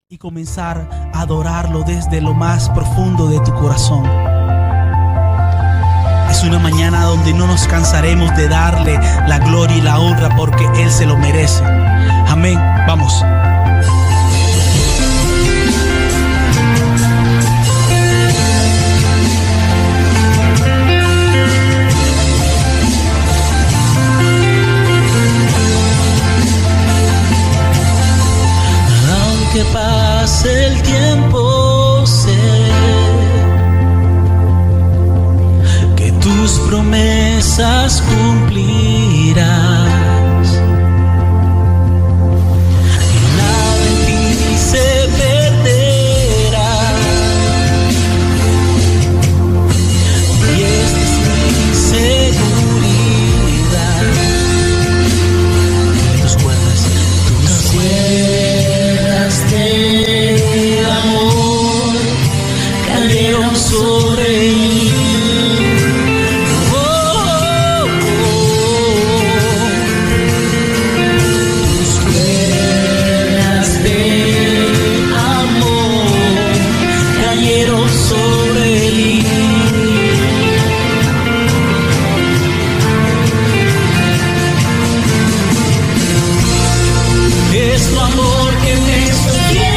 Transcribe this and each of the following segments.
y comenzar a adorarlo desde lo más profundo de tu corazón. Es una mañana donde no nos cansaremos de darle la gloria y la honra porque Él se lo merece. Amén. Vamos. Aunque pase el tiempo, sé que tus promesas cumplirás. Y nada en ti se perderá. Y esta es mi seguridad. Tus cuerdas de amor cayeron sobre mí. Oh, oh, oh. Tus cuerdas de amor cayeron sobre mí. Es tu amor que me sostiene.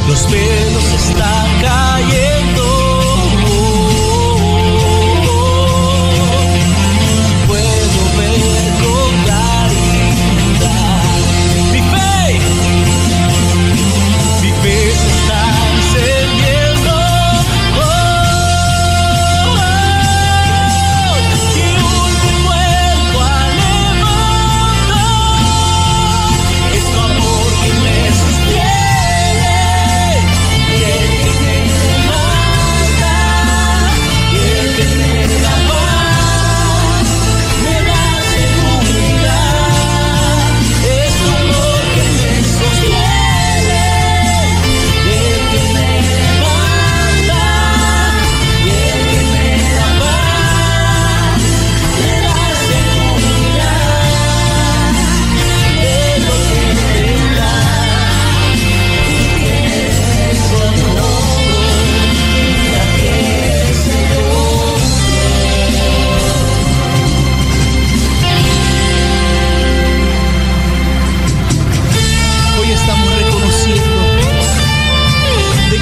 Los velos están cayendo. Puedo ver con claridad. Mi fe se está encendiendo. Y un vuelvo a levantar. Es tu amor que me sostiene.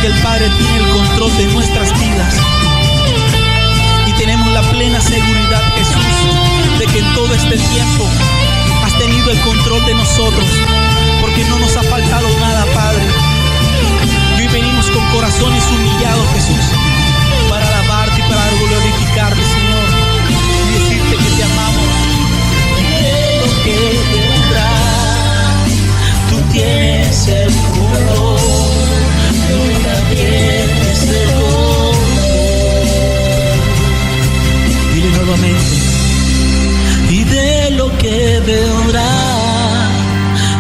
El Padre tiene el control de nuestras vidas y tenemos la plena seguridad, Jesús, de que en todo este tiempo has tenido el control de nosotros, porque no nos ha faltado nada, Padre. Y hoy venimos con corazones humillados, Jesús, para alabarte y para glorificarte, Señor, y decirte que te amamos. De lo que vendrá, tú tienes el control. Nunca pierdes el control. Dile nuevamente. Y de lo que vendrá,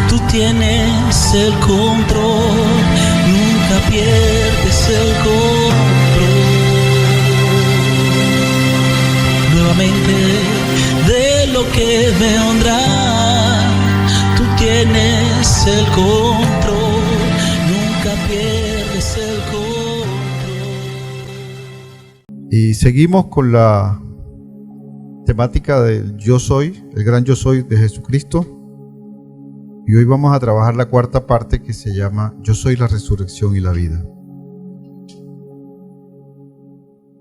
tú tienes el control. Nunca pierdes el control. Nuevamente. De lo que vendrá, tú tienes el control. Nunca pierdes el control. Y seguimos con la temática del yo soy, el gran yo soy de Jesucristo. Y hoy vamos a trabajar la cuarta parte que se llama Yo soy la resurrección y la vida.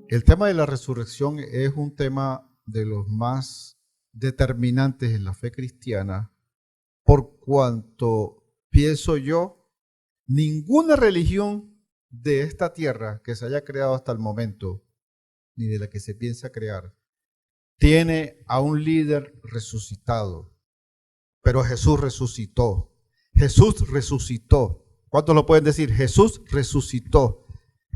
El tema de la resurrección es un tema de los más determinantes en la fe cristiana, por cuanto pienso yo, ninguna religión de esta tierra que se haya creado hasta el momento, ni de la que se piensa crear, tiene a un líder resucitado. Pero Jesús resucitó. Jesús resucitó. ¿Cuántos lo pueden decir? Jesús resucitó.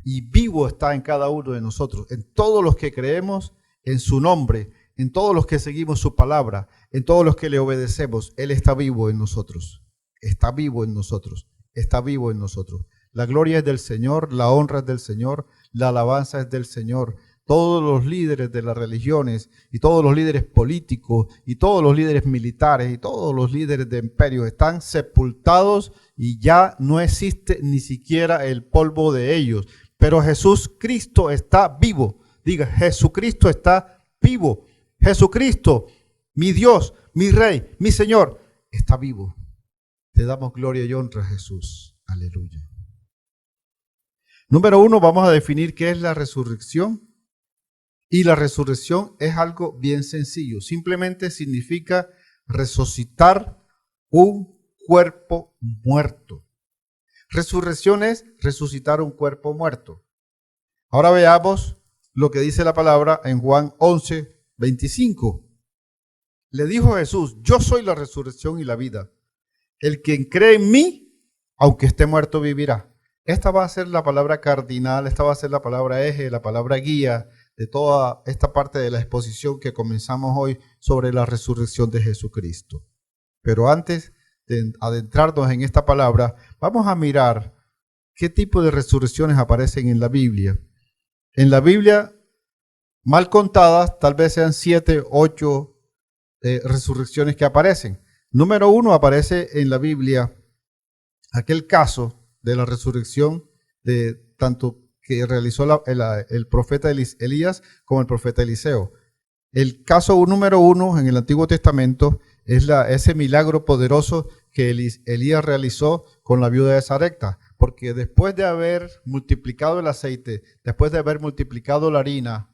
Y vivo está en cada uno de nosotros, en todos los que creemos en su nombre, en todos los que seguimos su palabra, en todos los que le obedecemos. Él está vivo en nosotros. Está vivo en nosotros. Está vivo en nosotros. La gloria es del Señor, la honra es del Señor, la alabanza es del Señor. Todos los líderes de las religiones y todos los líderes políticos y todos los líderes militares y todos los líderes de imperios están sepultados y ya no existe ni siquiera el polvo de ellos. Pero Jesús Cristo está vivo. Diga, Jesucristo está vivo. Jesucristo, mi Dios, mi Rey, mi Señor, está vivo. Te damos gloria y honra, Jesús. Aleluya. Número 1, vamos a definir qué es la resurrección. Y la resurrección es algo bien sencillo. Simplemente significa resucitar un cuerpo muerto. Resurrección es resucitar un cuerpo muerto. Ahora veamos lo que dice la palabra en Juan 11:25. Le dijo Jesús, yo soy la resurrección y la vida. El que cree en mí, aunque esté muerto, vivirá. Esta va a ser la palabra cardinal, esta va a ser la palabra eje, la palabra guía de toda esta parte de la exposición que comenzamos hoy sobre la resurrección de Jesucristo. Pero antes de adentrarnos en esta palabra, vamos a mirar qué tipo de resurrecciones aparecen en la Biblia. En la Biblia, mal contadas, tal vez sean 7, 8 resurrecciones que aparecen. Número 1, aparece en la Biblia aquel caso de la resurrección de tanto que realizó el profeta Elías como el profeta Eliseo. El caso número 1 en el Antiguo Testamento es ese milagro poderoso que Elías realizó con la viuda de Sarepta, porque después de haber multiplicado el aceite, después de haber multiplicado la harina,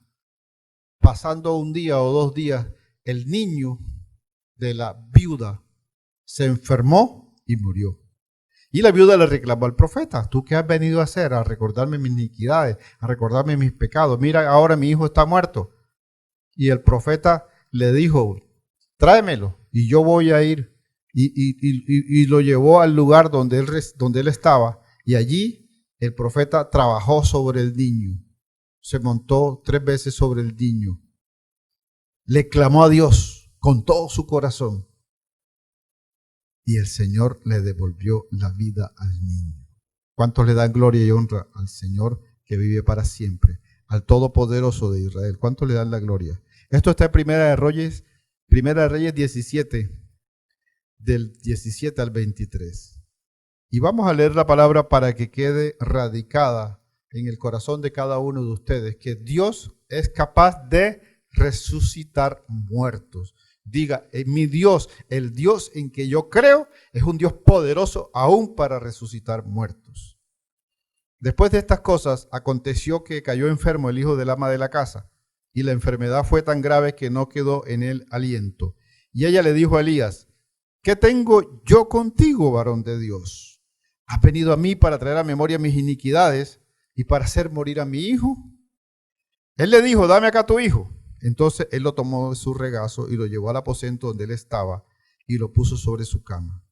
pasando un día o 2 días, el niño de la viuda se enfermó y murió. Y la viuda le reclamó al profeta, ¿tú qué has venido a hacer? A recordarme mis iniquidades, a recordarme mis pecados. Mira, ahora mi hijo está muerto. Y el profeta le dijo, tráemelo y yo voy a ir. Y lo llevó al lugar donde él estaba. Y allí el profeta trabajó sobre el niño. Se montó 3 veces sobre el niño. Le clamó a Dios con todo su corazón. Y el Señor le devolvió la vida al niño. ¿Cuántos le dan gloria y honra al Señor que vive para siempre? Al Todopoderoso de Israel. ¿Cuántos le dan la gloria? Esto está en Primera de Reyes 17, del 17 al 23. Y vamos a leer la palabra para que quede radicada en el corazón de cada uno de ustedes, que Dios es capaz de resucitar muertos. Diga, mi Dios, el Dios en que yo creo, es un Dios poderoso aún para resucitar muertos. Después de estas cosas, aconteció que cayó enfermo el hijo del ama de la casa, y la enfermedad fue tan grave que no quedó en él aliento. Y ella le dijo a Elías, ¿qué tengo yo contigo, varón de Dios? ¿Has venido a mí para traer a memoria mis iniquidades y para hacer morir a mi hijo? Él le dijo, dame acá tu hijo. Entonces él lo tomó de su regazo y lo llevó al aposento donde él estaba y lo puso sobre su cama.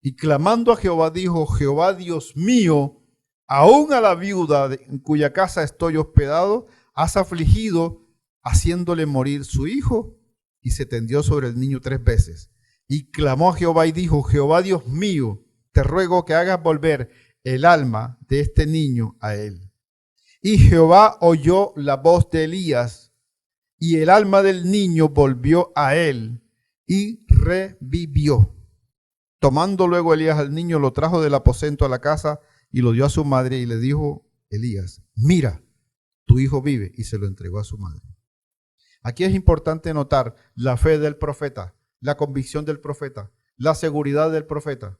Y clamando a Jehová dijo, Jehová Dios mío, aún a la viuda en cuya casa estoy hospedado, has afligido haciéndole morir su hijo. Y se tendió sobre el niño 3 veces. Y clamó a Jehová y dijo, Jehová Dios mío, te ruego que hagas volver el alma de este niño a él. Y Jehová oyó la voz de Elías, y el alma del niño volvió a él y revivió. Tomando luego Elías al niño, lo trajo del aposento a la casa y lo dio a su madre y le dijo Elías, mira, tu hijo vive, y se lo entregó a su madre. Aquí es importante notar la fe del profeta, la convicción del profeta, la seguridad del profeta.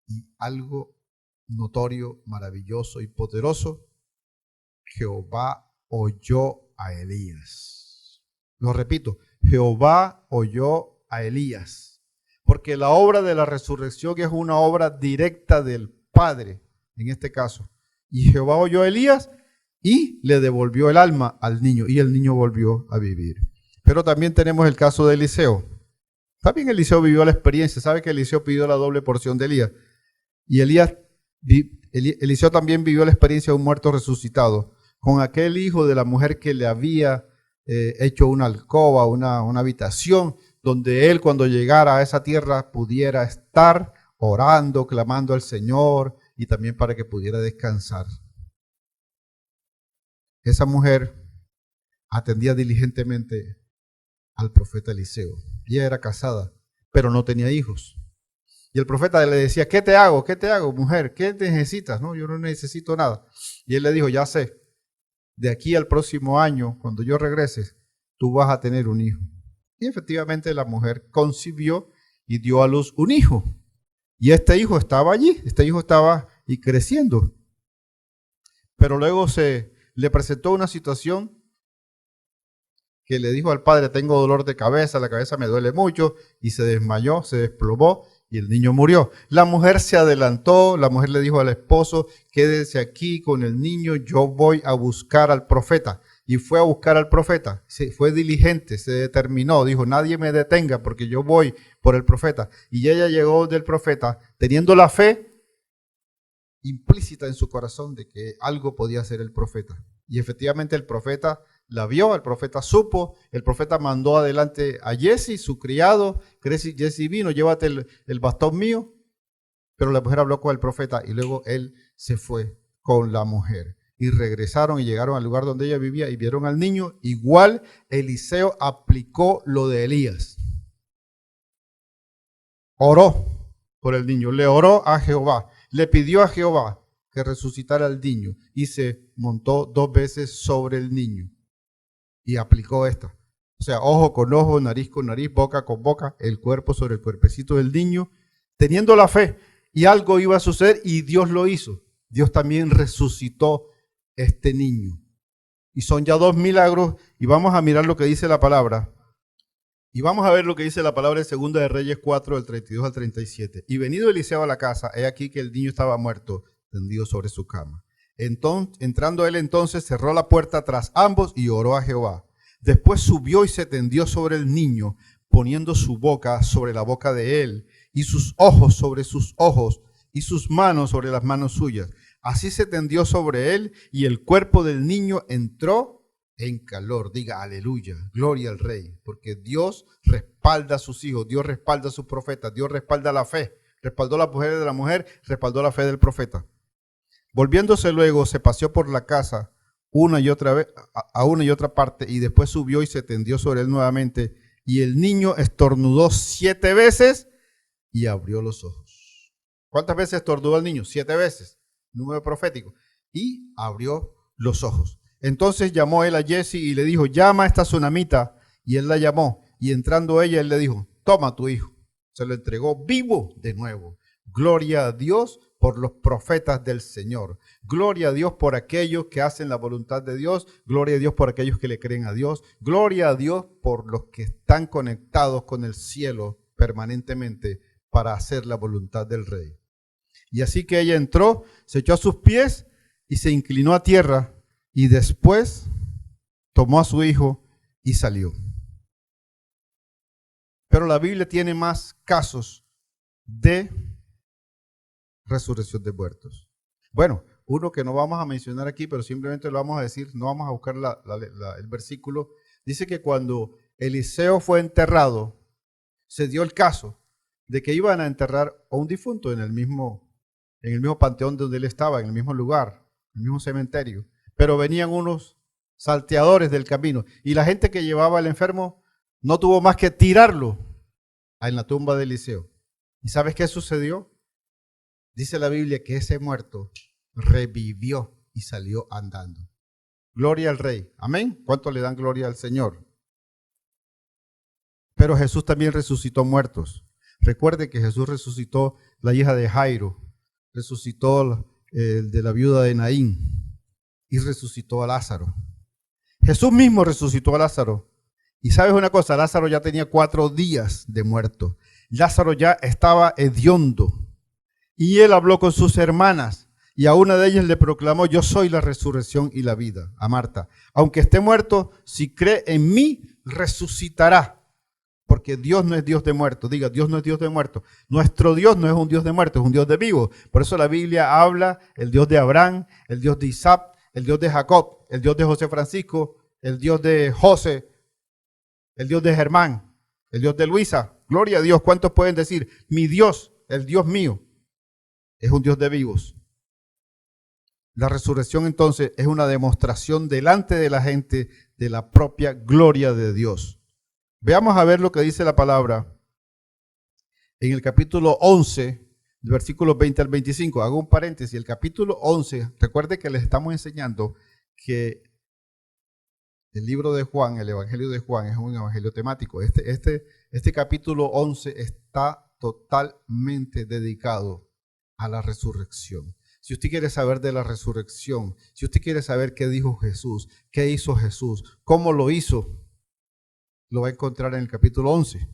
Y algo notorio, maravilloso y poderoso, Jehová oyó a Elías. Lo repito, Jehová oyó a Elías. Porque la obra de la resurrección es una obra directa del Padre, en este caso. Y Jehová oyó a Elías y le devolvió el alma al niño, y el niño volvió a vivir. Pero también tenemos el caso de Eliseo. También Eliseo vivió la experiencia. ¿Sabe que Eliseo pidió la doble porción de Elías? Y Eliseo también vivió la experiencia de un muerto resucitado, con aquel hijo de la mujer que le había hecho una alcoba, una habitación, donde él, cuando llegara a esa tierra, pudiera estar orando, clamando al Señor, y también para que pudiera descansar. Esa mujer atendía diligentemente al profeta Eliseo. Ella era casada, pero no tenía hijos. Y el profeta le decía, ¿qué te hago? ¿Qué te hago, mujer? ¿Qué necesitas? No, yo no necesito nada. Y él le dijo, ya sé, de aquí al próximo año, cuando yo regrese, tú vas a tener un hijo. Y efectivamente la mujer concibió y dio a luz un hijo. Y este hijo estaba allí, este hijo estaba y creciendo. Pero luego se le presentó una situación que le dijo al padre, tengo dolor de cabeza, la cabeza me duele mucho, y se desmayó, se desplomó, y el niño murió. La mujer se adelantó, la mujer le dijo al esposo, quédese aquí con el niño, yo voy a buscar al profeta. Y fue a buscar al profeta, fue diligente, se determinó, dijo, nadie me detenga porque yo voy por el profeta. Y ella llegó del profeta teniendo la fe implícita en su corazón de que algo podía hacer el profeta. Y efectivamente el profeta la vio, el profeta supo, el profeta mandó adelante a Jesse, su criado. Jesse vino, llévate el bastón mío. Pero la mujer habló con el profeta y luego él se fue con la mujer. Y regresaron y llegaron al lugar donde ella vivía y vieron al niño. Igual Eliseo aplicó lo de Elías. Oró por el niño, le oró a Jehová, le pidió a Jehová que resucitara al niño y se montó 2 veces sobre el niño y aplicó esta. O sea, ojo con ojo, nariz con nariz, boca con boca, el cuerpo sobre el cuerpecito del niño, teniendo la fe. Y algo iba a suceder y Dios lo hizo. Dios también resucitó este niño. Y son ya 2 milagros y vamos a mirar lo que dice la palabra. Y vamos a ver lo que dice la palabra en 2 de Reyes 4, del 32 al 37. Y venido Eliseo a la casa, he aquí que el niño estaba muerto, tendido sobre su cama. Entrando él entonces, cerró la puerta tras ambos y oró a Jehová. Después subió y se tendió sobre el niño, poniendo su boca sobre la boca de él, y sus ojos sobre sus ojos, y sus manos sobre las manos suyas. Así se tendió sobre él, y el cuerpo del niño entró en calor. Diga aleluya, gloria al Rey, porque Dios respalda a sus hijos, Dios respalda a sus profetas, Dios respalda la fe, respaldó la mujer de la mujer, respaldó la fe del profeta. Volviéndose luego, se paseó por la casa una y otra vez, a una y otra parte, y después subió y se tendió sobre él nuevamente, y el niño estornudó 7 veces y abrió los ojos. ¿Cuántas veces estornudó el niño? 7 veces, número profético, y abrió los ojos. Entonces llamó él a Jesse y le dijo, llama a esta tsunamita, y él la llamó, y entrando ella, él le dijo, toma tu hijo. Se lo entregó vivo de nuevo. Gloria a Dios por los profetas del Señor. Gloria a Dios por aquellos que hacen la voluntad de Dios. Gloria a Dios por aquellos que le creen a Dios. Gloria a Dios por los que están conectados con el cielo permanentemente para hacer la voluntad del Rey. Y así que ella entró, se echó a sus pies y se inclinó a tierra y después tomó a su hijo y salió. Pero la Biblia tiene más casos de resurrección de muertos. Bueno, uno que no vamos a mencionar aquí, pero simplemente lo vamos a decir, no vamos a buscar el versículo. Dice que cuando Eliseo fue enterrado, se dio el caso de que iban a enterrar a un difunto en el mismo panteón donde él estaba, en el mismo lugar, en el mismo cementerio. Pero venían unos salteadores del camino y la gente que llevaba al enfermo no tuvo más que tirarlo en la tumba de Eliseo. ¿Y sabes qué sucedió? Dice la Biblia que ese muerto revivió y salió andando. Gloria al Rey. Amén. ¿Cuánto le dan gloria al Señor? Pero Jesús también resucitó muertos. Recuerde que Jesús resucitó la hija de Jairo, resucitó el de la viuda de Naín y resucitó a Lázaro. Jesús mismo resucitó a Lázaro. Y sabes una cosa, Lázaro ya tenía 4 días de muerto. Lázaro ya estaba hediondo. Y él habló con sus hermanas y a una de ellas le proclamó: yo soy la resurrección y la vida. A Marta: aunque esté muerto, si cree en mí, resucitará. Porque Dios no es Dios de muertos. Diga, Dios no es Dios de muertos. Nuestro Dios no es un Dios de muertos, es un Dios de vivos. Por eso la Biblia habla el Dios de Abraham, el Dios de Isaac, el Dios de Jacob, el Dios de José Francisco, el Dios de José, el Dios de Germán, el Dios de Luisa. Gloria a Dios. ¿Cuántos pueden decir: mi Dios, el Dios mío, es un Dios de vivos? La resurrección entonces es una demostración delante de la gente de la propia gloria de Dios. Veamos a ver lo que dice la palabra en el capítulo 11, versículos 20 al 25. Hago un paréntesis. El capítulo 11, recuerde que les estamos enseñando que el libro de Juan, el evangelio de Juan, es un evangelio temático. Este capítulo 11 está totalmente dedicado a la resurrección. Si usted quiere saber de la resurrección, si usted quiere saber qué dijo Jesús, qué hizo Jesús, cómo lo hizo, lo va a encontrar en el capítulo 11.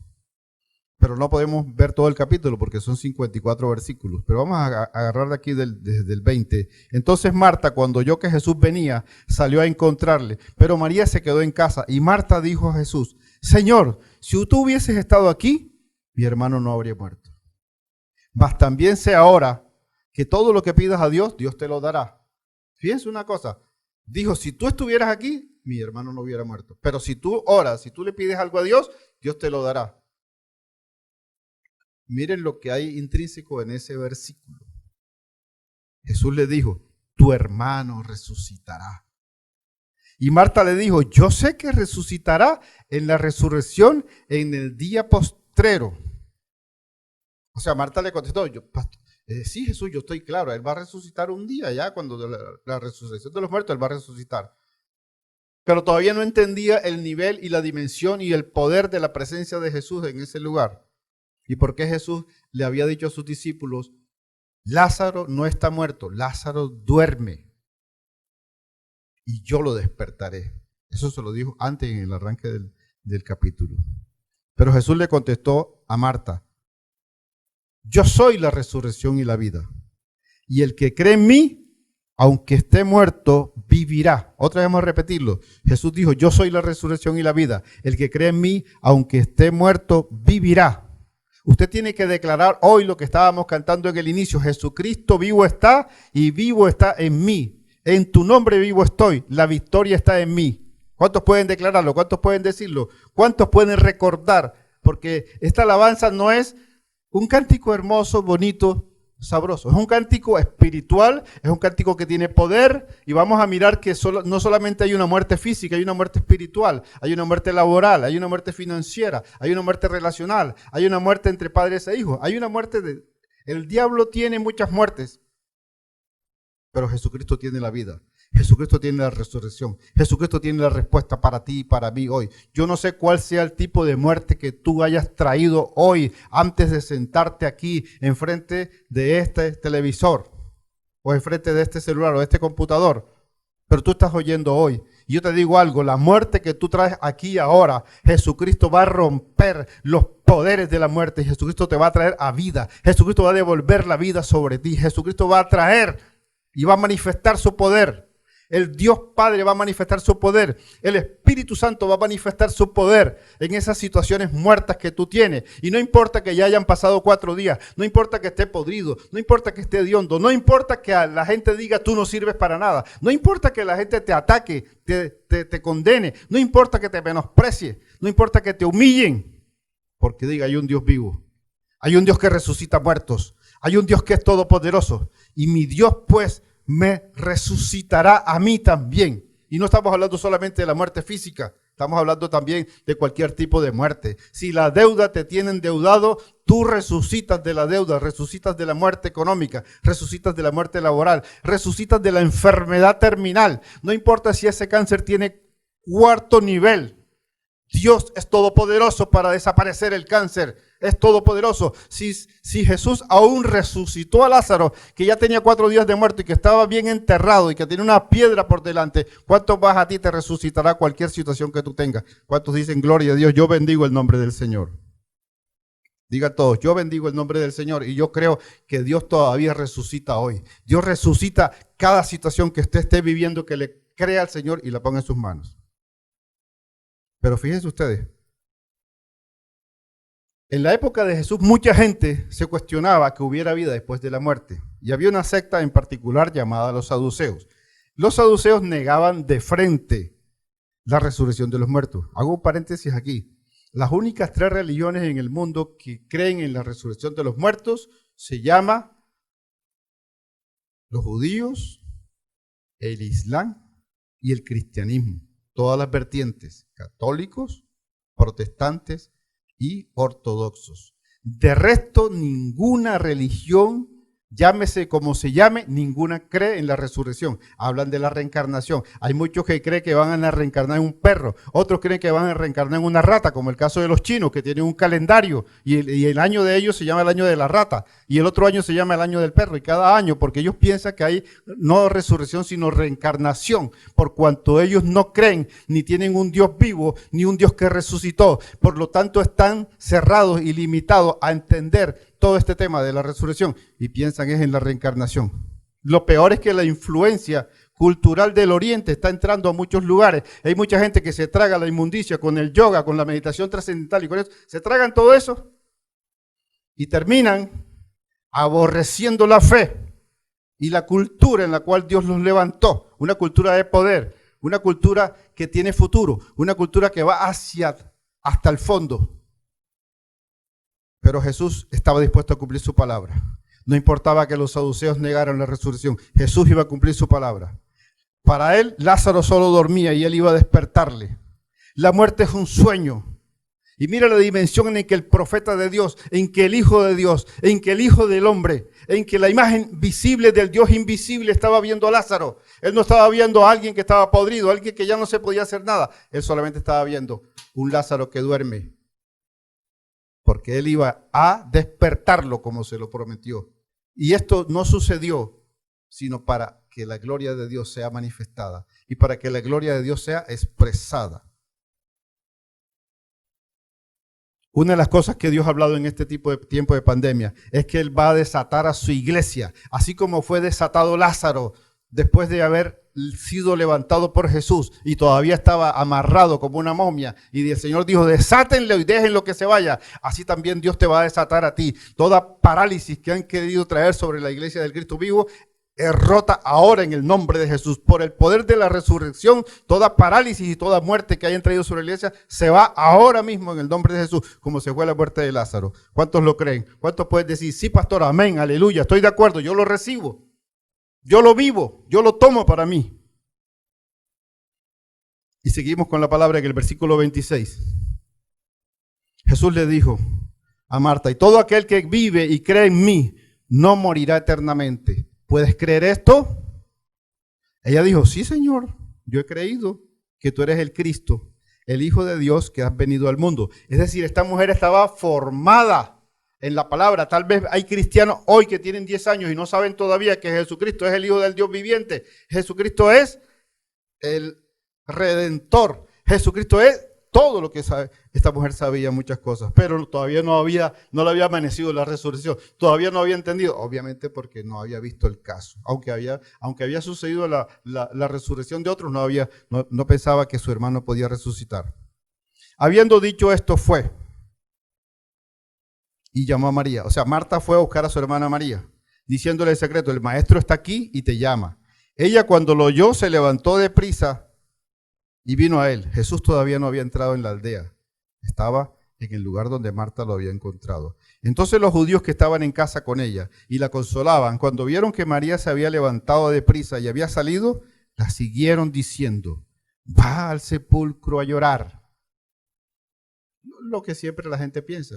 Pero no podemos ver todo el capítulo porque son 54 versículos. Pero vamos a agarrar de aquí desde el 20. Entonces Marta, cuando oyó que Jesús venía, salió a encontrarle. Pero María se quedó en casa. Y Marta dijo a Jesús: Señor, si tú hubieses estado aquí, mi hermano no habría muerto. Mas también sé ahora que todo lo que pidas a Dios, Dios te lo dará. Fíjense una cosa. Dijo: si tú estuvieras aquí, mi hermano no hubiera muerto. Pero si tú oras, si tú le pides algo a Dios, Dios te lo dará. Miren lo que hay intrínseco en ese versículo. Jesús le dijo: tu hermano resucitará. Y Marta le dijo: yo sé que resucitará en la resurrección en el día postrero. O sea, Marta le contestó: sí, Jesús, yo estoy claro, Él va a resucitar un día ya, cuando la resurrección de los muertos, Él va a resucitar. Pero todavía no entendía el nivel y la dimensión y el poder de la presencia de Jesús en ese lugar. Y por qué Jesús le había dicho a sus discípulos: Lázaro no está muerto, Lázaro duerme y yo lo despertaré. Eso se lo dijo antes en el arranque del capítulo. Pero Jesús le contestó a Marta: yo soy la resurrección y la vida. Y el que cree en mí, aunque esté muerto, vivirá. Otra vez vamos a repetirlo. Jesús dijo: yo soy la resurrección y la vida. El que cree en mí, aunque esté muerto, vivirá. Usted tiene que declarar hoy lo que estábamos cantando en el inicio: Jesucristo vivo está y vivo está en mí. En tu nombre vivo estoy, la victoria está en mí. ¿Cuántos pueden declararlo? ¿Cuántos pueden decirlo? ¿Cuántos pueden recordar? Porque esta alabanza no es un cántico hermoso, bonito, sabroso. Es un cántico espiritual, es un cántico que tiene poder, y vamos a mirar que no solamente hay una muerte física, hay una muerte espiritual, hay una muerte laboral, hay una muerte financiera, hay una muerte relacional, hay una muerte entre padres e hijos, hay una muerte el diablo tiene muchas muertes, pero Jesucristo tiene la vida. Jesucristo tiene la resurrección. Jesucristo tiene la respuesta para ti y para mí hoy. Yo no sé cuál sea el tipo de muerte que tú hayas traído hoy antes de sentarte aquí enfrente de este televisor o enfrente de este celular o de este computador. Pero tú estás oyendo hoy. Y yo te digo algo: la muerte que tú traes aquí ahora, Jesucristo va a romper los poderes de la muerte. Jesucristo te va a traer a vida. Jesucristo va a devolver la vida sobre ti. Jesucristo va a traer y va a manifestar su poder. El Dios Padre va a manifestar su poder. El Espíritu Santo va a manifestar su poder en esas situaciones muertas que tú tienes. Y no importa que ya hayan pasado 4 días, no importa que esté podrido, no importa que esté hediondo, no importa que a la gente diga tú no sirves para nada, no importa que la gente te ataque, te condene, no importa que te menosprecie, no importa que te humillen, porque diga: hay un Dios vivo, hay un Dios que resucita muertos, hay un Dios que es todopoderoso, y mi Dios pues me resucitará a mí también. Y no estamos hablando solamente de la muerte física, Estamos hablando también de cualquier tipo de muerte. Si la deuda te tiene endeudado, tú resucitas de la deuda, resucitas de la muerte económica, resucitas de la muerte laboral, resucitas de la enfermedad terminal. No importa si ese cáncer tiene 4º nivel. Dios es todopoderoso para desaparecer el cáncer. Es todopoderoso. Si Jesús aún resucitó a Lázaro, que ya tenía 4 días de muerto y que estaba bien enterrado y que tenía una piedra por delante, ¿cuánto más a ti te resucitará cualquier situación que tú tengas? ¿Cuántos dicen gloria a Dios? Yo bendigo el nombre del Señor. Diga todos, yo bendigo el nombre del Señor y yo creo que Dios todavía resucita hoy. Dios resucita cada situación que usted esté viviendo, que le crea al Señor y la ponga en sus manos. Pero fíjense ustedes, en la época de Jesús mucha gente se cuestionaba que hubiera vida después de la muerte. Y había una secta en particular llamada los saduceos. Los saduceos negaban de frente la resurrección de los muertos. Hago un paréntesis aquí. Las únicas 3 religiones en el mundo que creen en la resurrección de los muertos se llama los judíos, el islam y el cristianismo. Todas las vertientes, católicos, protestantes y ortodoxos. De resto, ninguna religión, llámese como se llame, ninguna cree en la resurrección. Hablan de la reencarnación. Hay muchos que creen que van a reencarnar en un perro, otros creen que van a reencarnar en una rata, como el caso de los chinos, que tienen un calendario y el año de ellos se llama el año de la rata y el otro año se llama el año del perro, y cada año, porque ellos piensan que hay no resurrección sino reencarnación, por cuanto ellos no creen ni tienen un Dios vivo ni un Dios que resucitó. Por lo tanto, están cerrados y limitados a entender todo este tema de la resurrección y piensan es en la reencarnación. Lo peor es que la influencia cultural del Oriente está entrando a muchos lugares. Hay mucha gente que se traga la inmundicia con el yoga, con la meditación trascendental y con eso. Se tragan todo eso y terminan aborreciendo la fe y la cultura en la cual Dios los levantó. Una cultura de poder, una cultura que tiene futuro, una cultura que va hasta el fondo. Pero Jesús estaba dispuesto a cumplir su palabra. No importaba que los saduceos negaran la resurrección. Jesús iba a cumplir su palabra. Para él, Lázaro solo dormía y él iba a despertarle. La muerte es un sueño. Y mira la dimensión en que el profeta de Dios, en que el Hijo de Dios, en que el Hijo del Hombre, en que la imagen visible del Dios invisible estaba viendo a Lázaro. Él no estaba viendo a alguien que estaba podrido, a alguien que ya no se podía hacer nada. Él solamente estaba viendo un Lázaro que duerme. Porque él iba a despertarlo como se lo prometió. Y esto no sucedió, sino para que la gloria de Dios sea manifestada y para que la gloria de Dios sea expresada. Una de las cosas que Dios ha hablado en este tipo de tiempo de pandemia es que Él va a desatar a su iglesia, así como fue desatado Lázaro después de haber sido levantado por Jesús y todavía estaba amarrado como una momia, y el Señor dijo, desátenlo y déjenlo que se vaya. Así también Dios te va a desatar a ti. Toda parálisis que han querido traer sobre la iglesia del Cristo vivo es rota ahora en el nombre de Jesús. Por el poder de la resurrección, toda parálisis y toda muerte que hayan traído sobre la iglesia se va ahora mismo en el nombre de Jesús, como se fue la muerte de Lázaro. ¿Cuántos lo creen? ¿Cuántos pueden decir, sí, pastor, amén, aleluya, estoy de acuerdo, yo lo recibo? Yo lo vivo, yo lo tomo para mí. Y seguimos con la palabra en el versículo 26. Jesús le dijo a Marta, y todo aquel que vive y cree en mí no morirá eternamente. ¿Puedes creer esto? Ella dijo, sí, Señor, yo he creído que tú eres el Cristo, el Hijo de Dios que has venido al mundo. Es decir, esta mujer estaba formada en la palabra. Tal vez hay cristianos hoy que tienen 10 años y no saben todavía que Jesucristo es el Hijo del Dios viviente. Jesucristo es el Redentor. Jesucristo es todo lo que sabe. Esta mujer sabía muchas cosas, pero todavía no le había amanecido la resurrección. Todavía no había entendido, obviamente porque no había visto el caso. Aunque había sucedido la resurrección de otros, no pensaba que su hermano podía resucitar. Habiendo dicho esto, fue y llamó a María. O sea, Marta fue a buscar a su hermana María, diciéndole el secreto, el maestro está aquí y te llama. Ella, cuando lo oyó, se levantó deprisa y vino a él. Jesús todavía no había entrado en la aldea. Estaba en el lugar donde Marta lo había encontrado. Entonces los judíos que estaban en casa con ella y la consolaban, cuando vieron que María se había levantado deprisa y había salido, la siguieron diciendo, va al sepulcro a llorar. Lo que siempre la gente piensa.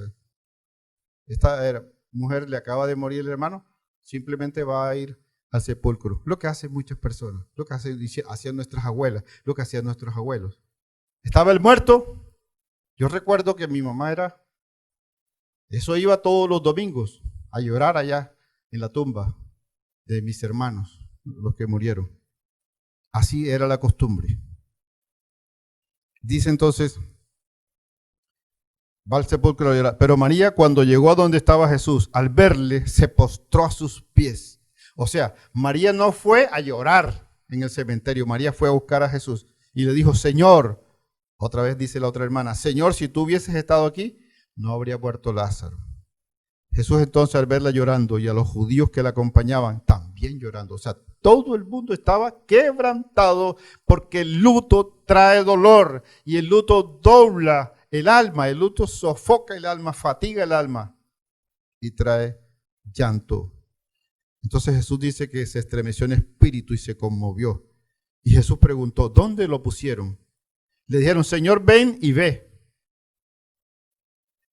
Esta mujer le acaba de morir el hermano, simplemente va a ir al sepulcro. Lo que hacen muchas personas, lo que hacían nuestras abuelas, lo que hacían nuestros abuelos. Estaba el muerto. Yo recuerdo que mi mamá eso iba todos los domingos a llorar allá en la tumba de mis hermanos, los que murieron. Así era la costumbre. Dice entonces, va al sepulcro a llorar. Pero María, cuando llegó a donde estaba Jesús, al verle, se postró a sus pies. O sea, María no fue a llorar en el cementerio. María fue a buscar a Jesús y le dijo, Señor, otra vez dice la otra hermana, Señor, si tú hubieses estado aquí, no habría muerto Lázaro. Jesús entonces, al verla llorando y a los judíos que la acompañaban también llorando, o sea, todo el mundo estaba quebrantado porque el luto trae dolor y el luto dobla el alma, el luto sofoca el alma, fatiga el alma y trae llanto. Entonces Jesús dice que se estremeció en espíritu y se conmovió. Y Jesús preguntó, ¿dónde lo pusieron? Le dijeron, Señor, ven y ve.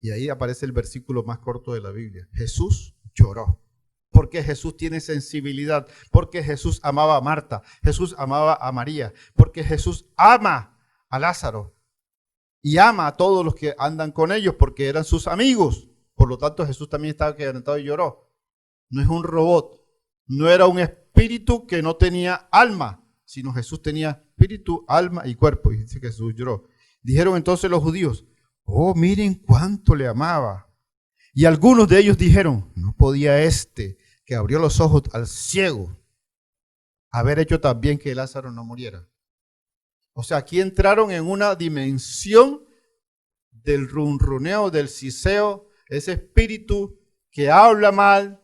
Y ahí aparece el versículo más corto de la Biblia. Jesús lloró. Porque Jesús tiene sensibilidad. Porque Jesús amaba a Marta. Jesús amaba a María. Porque Jesús ama a Lázaro. Y ama a todos los que andan con ellos porque eran sus amigos. Por lo tanto, Jesús también estaba quebrantado y lloró. No es un robot. No era un espíritu que no tenía alma, sino Jesús tenía espíritu, alma y cuerpo. Y dice que Jesús lloró. Dijeron entonces los judíos, oh, miren cuánto le amaba. Y algunos de ellos dijeron, no podía que abrió los ojos al ciego haber hecho también que Lázaro no muriera. O sea, aquí entraron en una dimensión del runruneo, del siseo, ese espíritu que habla mal,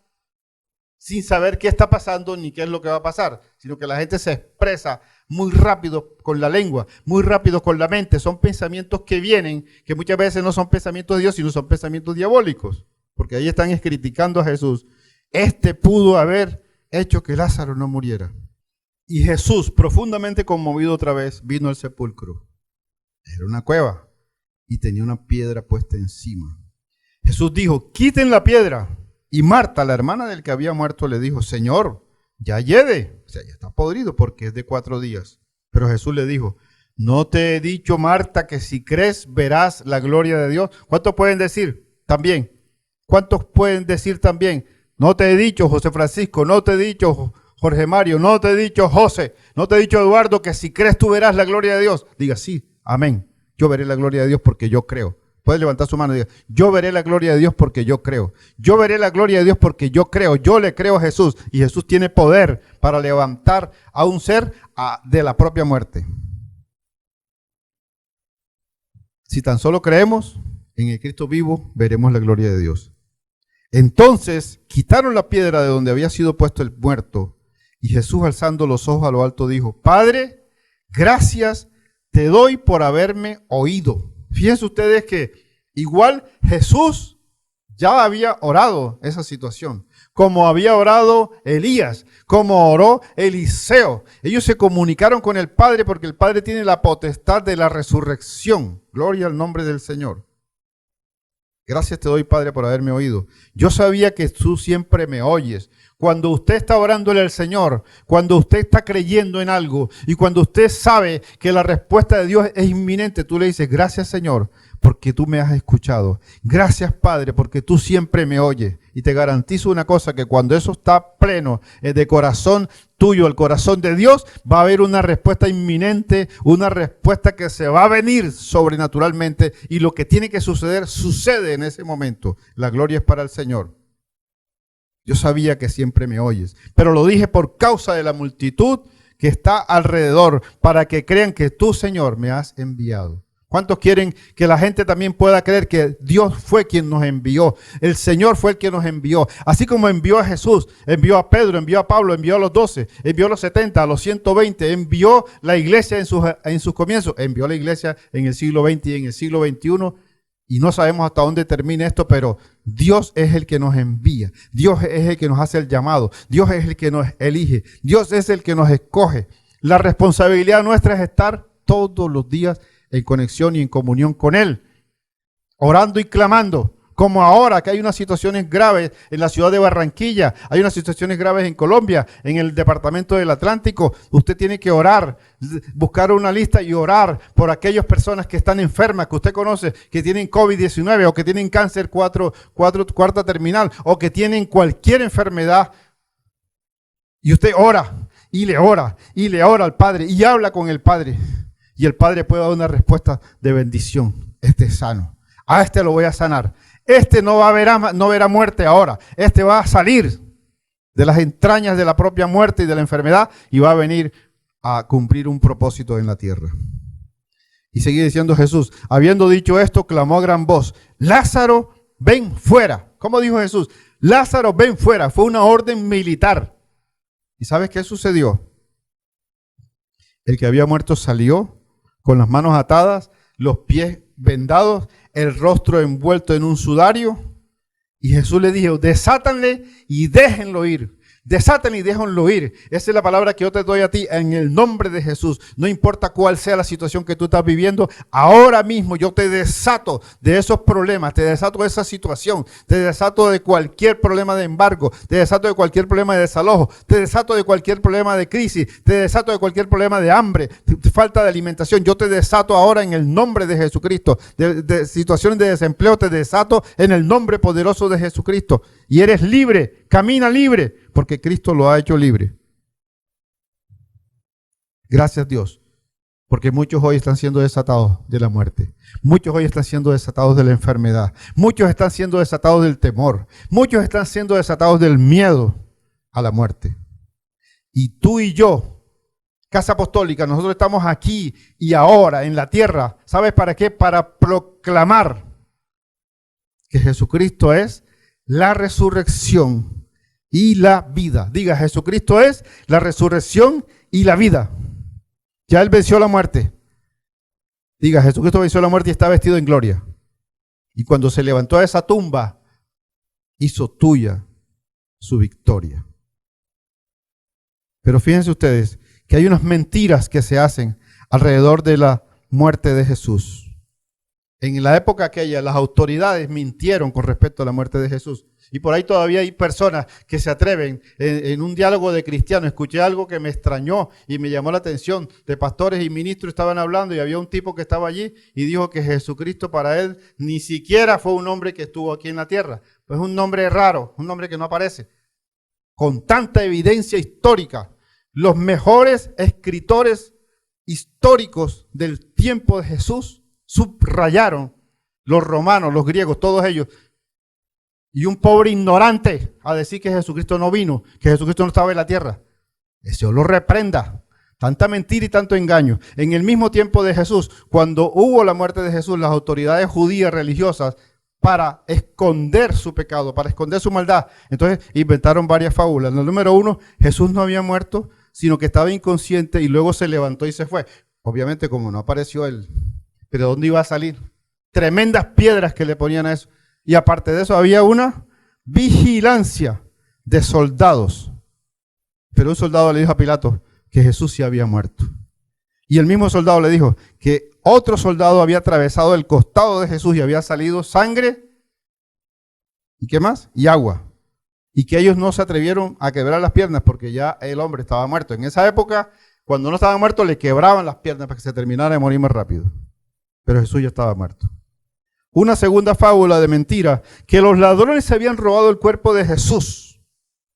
sin saber qué está pasando ni qué es lo que va a pasar, sino que la gente se expresa muy rápido con la lengua, muy rápido con la mente. Son pensamientos que vienen, que muchas veces no son pensamientos de Dios, sino son pensamientos diabólicos, porque ahí están criticando a Jesús. Pudo haber hecho que Lázaro no muriera. Y Jesús, profundamente conmovido otra vez, vino al sepulcro. Era una cueva y tenía una piedra puesta encima. Jesús dijo, quiten la piedra. Y Marta, la hermana del que había muerto, le dijo, Señor, ya hiede, o sea, ya está podrido porque es de 4 días. Pero Jesús le dijo, ¿no te he dicho, Marta, que si crees verás la gloria de Dios? ¿Cuántos pueden decir también? ¿Cuántos pueden decir también? No te he dicho, José Francisco, no te he dicho, Jorge Mario, no te he dicho, José, no te he dicho, Eduardo, que si crees tú verás la gloria de Dios. Diga, sí, amén, yo veré la gloria de Dios porque yo creo. Puede levantar su mano y diga, yo veré la gloria de Dios porque yo creo. Yo veré la gloria de Dios porque yo creo. Yo le creo a Jesús. Y Jesús tiene poder para levantar a un ser de la propia muerte. Si tan solo creemos en el Cristo vivo, veremos la gloria de Dios. Entonces quitaron la piedra de donde había sido puesto el muerto. Y Jesús, alzando los ojos a lo alto, dijo, Padre, gracias te doy por haberme oído. Fíjense ustedes que igual Jesús ya había orado esa situación, como había orado Elías, como oró Eliseo. Ellos se comunicaron con el Padre porque el Padre tiene la potestad de la resurrección. Gloria al nombre del Señor. Gracias te doy, Padre, por haberme oído. Yo sabía que tú siempre me oyes. Cuando usted está orándole al Señor, cuando usted está creyendo en algo y cuando usted sabe que la respuesta de Dios es inminente, tú le dices, gracias, Señor, porque tú me has escuchado. Gracias, Padre, porque tú siempre me oyes. Y te garantizo una cosa, que cuando eso está pleno de corazón tuyo, el corazón de Dios, va a haber una respuesta inminente, una respuesta que se va a venir sobrenaturalmente y lo que tiene que suceder, sucede en ese momento. La gloria es para el Señor. Yo sabía que siempre me oyes, pero lo dije por causa de la multitud que está alrededor, para que crean que tú, Señor, me has enviado. ¿Cuántos quieren que la gente también pueda creer que Dios fue quien nos envió? El Señor fue el que nos envió. Así como envió a Jesús, envió a Pedro, envió a Pablo, envió a los 12, envió a los 70, a los 120, envió la iglesia en sus comienzos, envió la iglesia en el siglo XX y en el siglo XXI. Y no sabemos hasta dónde termine esto, pero Dios es el que nos envía. Dios es el que nos hace el llamado. Dios es el que nos elige. Dios es el que nos escoge. La responsabilidad nuestra es estar todos los días en conexión y en comunión con Él, orando y clamando. Como ahora que hay unas situaciones graves en la ciudad de Barranquilla, hay unas situaciones graves en Colombia, en el departamento del Atlántico. Usted tiene que orar, buscar una lista y orar por aquellas personas que están enfermas, que usted conoce, que tienen COVID-19 o que tienen cáncer cuarta terminal o que tienen cualquier enfermedad. Y usted ora y le ora y le ora al Padre y habla con el Padre. Y el Padre puede dar una respuesta de bendición. Este es sano. A este lo voy a sanar. Este no verá muerte ahora. Este va a salir de las entrañas de la propia muerte y de la enfermedad y va a venir a cumplir un propósito en la tierra. Y sigue diciendo Jesús, habiendo dicho esto, clamó a gran voz, Lázaro, ven fuera. ¿Cómo dijo Jesús? Lázaro, ven fuera. Fue una orden militar. ¿Y sabes qué sucedió? El que había muerto salió con las manos atadas, los pies vendados, el rostro envuelto en un sudario. Y Jesús le dijo, desátanle y déjenlo ir. Desátenle y déjenlo ir. Esa es la palabra que yo te doy a ti en el nombre de Jesús. No importa cuál sea la situación que tú estás viviendo, ahora mismo yo te desato de esos problemas, te desato de esa situación, te desato de cualquier problema de embargo, te desato de cualquier problema de desalojo, te desato de cualquier problema de crisis, te desato de cualquier problema de hambre, de falta de alimentación. Yo te desato ahora en el nombre de Jesucristo. De situaciones de desempleo te desato en el nombre poderoso de Jesucristo. Y eres libre, camina libre, porque Cristo lo ha hecho libre. Gracias Dios, porque muchos hoy están siendo desatados de la muerte. Muchos hoy están siendo desatados de la enfermedad. Muchos están siendo desatados del temor. Muchos están siendo desatados del miedo a la muerte. Y tú y yo, Casa Apostólica, nosotros estamos aquí y ahora en la tierra. ¿Sabes para qué? Para proclamar que Jesucristo es la resurrección y la vida. Diga, Jesucristo es la resurrección y la vida. Ya Él venció la muerte. Diga, Jesucristo venció la muerte y está vestido en gloria. Y cuando se levantó de esa tumba, hizo tuya su victoria. Pero fíjense ustedes que hay unas mentiras que se hacen alrededor de la muerte de Jesús. En la época aquella, las autoridades mintieron con respecto a la muerte de Jesús. Y por ahí todavía hay personas que se atreven en un diálogo de cristianos. Escuché algo que me extrañó y me llamó la atención. De pastores y ministros estaban hablando y había un tipo que estaba allí y dijo que Jesucristo para él ni siquiera fue un hombre que estuvo aquí en la tierra. Pues un nombre raro, un nombre que no aparece. Con tanta evidencia histórica, los mejores escritores históricos del tiempo de Jesús subrayaron, los romanos, los griegos, todos ellos. Y un pobre ignorante a decir que Jesucristo no vino, que Jesucristo no estaba en la tierra. Eso lo reprenda. Tanta mentira y tanto engaño. En el mismo tiempo de Jesús, cuando hubo la muerte de Jesús, las autoridades judías religiosas, para esconder su pecado, para esconder su maldad, entonces inventaron varias fábulas. La número 1, Jesús no había muerto, sino que estaba inconsciente y luego se levantó y se fue. Obviamente, como no apareció él, ¿pero dónde iba a salir? Tremendas piedras que le ponían a eso. Y aparte de eso había una vigilancia de soldados. Pero un soldado le dijo a Pilato que Jesús sí había muerto. Y el mismo soldado le dijo que otro soldado había atravesado el costado de Jesús y había salido sangre. ¿Y qué más? Y agua. Y que ellos no se atrevieron a quebrar las piernas porque ya el hombre estaba muerto. En esa época, cuando no estaba muerto, le quebraban las piernas para que se terminara de morir más rápido. Pero Jesús ya estaba muerto. Una segunda fábula de mentira, que los ladrones se habían robado el cuerpo de Jesús.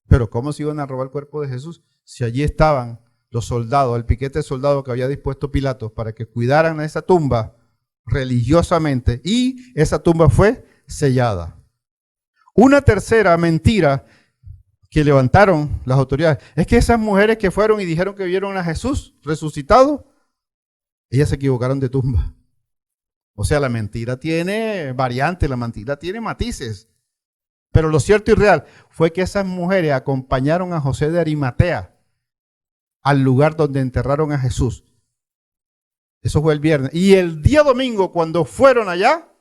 Pero ¿cómo se iban a robar el cuerpo de Jesús? Si allí estaban los soldados, el piquete de soldados que había dispuesto Pilato para que cuidaran esa tumba religiosamente, y esa tumba fue sellada. Una tercera mentira que levantaron las autoridades es que esas mujeres que fueron y dijeron que vieron a Jesús resucitado, ellas se equivocaron de tumba. O sea, la mentira tiene variantes, la mentira tiene matices. Pero lo cierto y real fue que esas mujeres acompañaron a José de Arimatea al lugar donde enterraron a Jesús. Eso fue el viernes. Y el día domingo, cuando fueron allá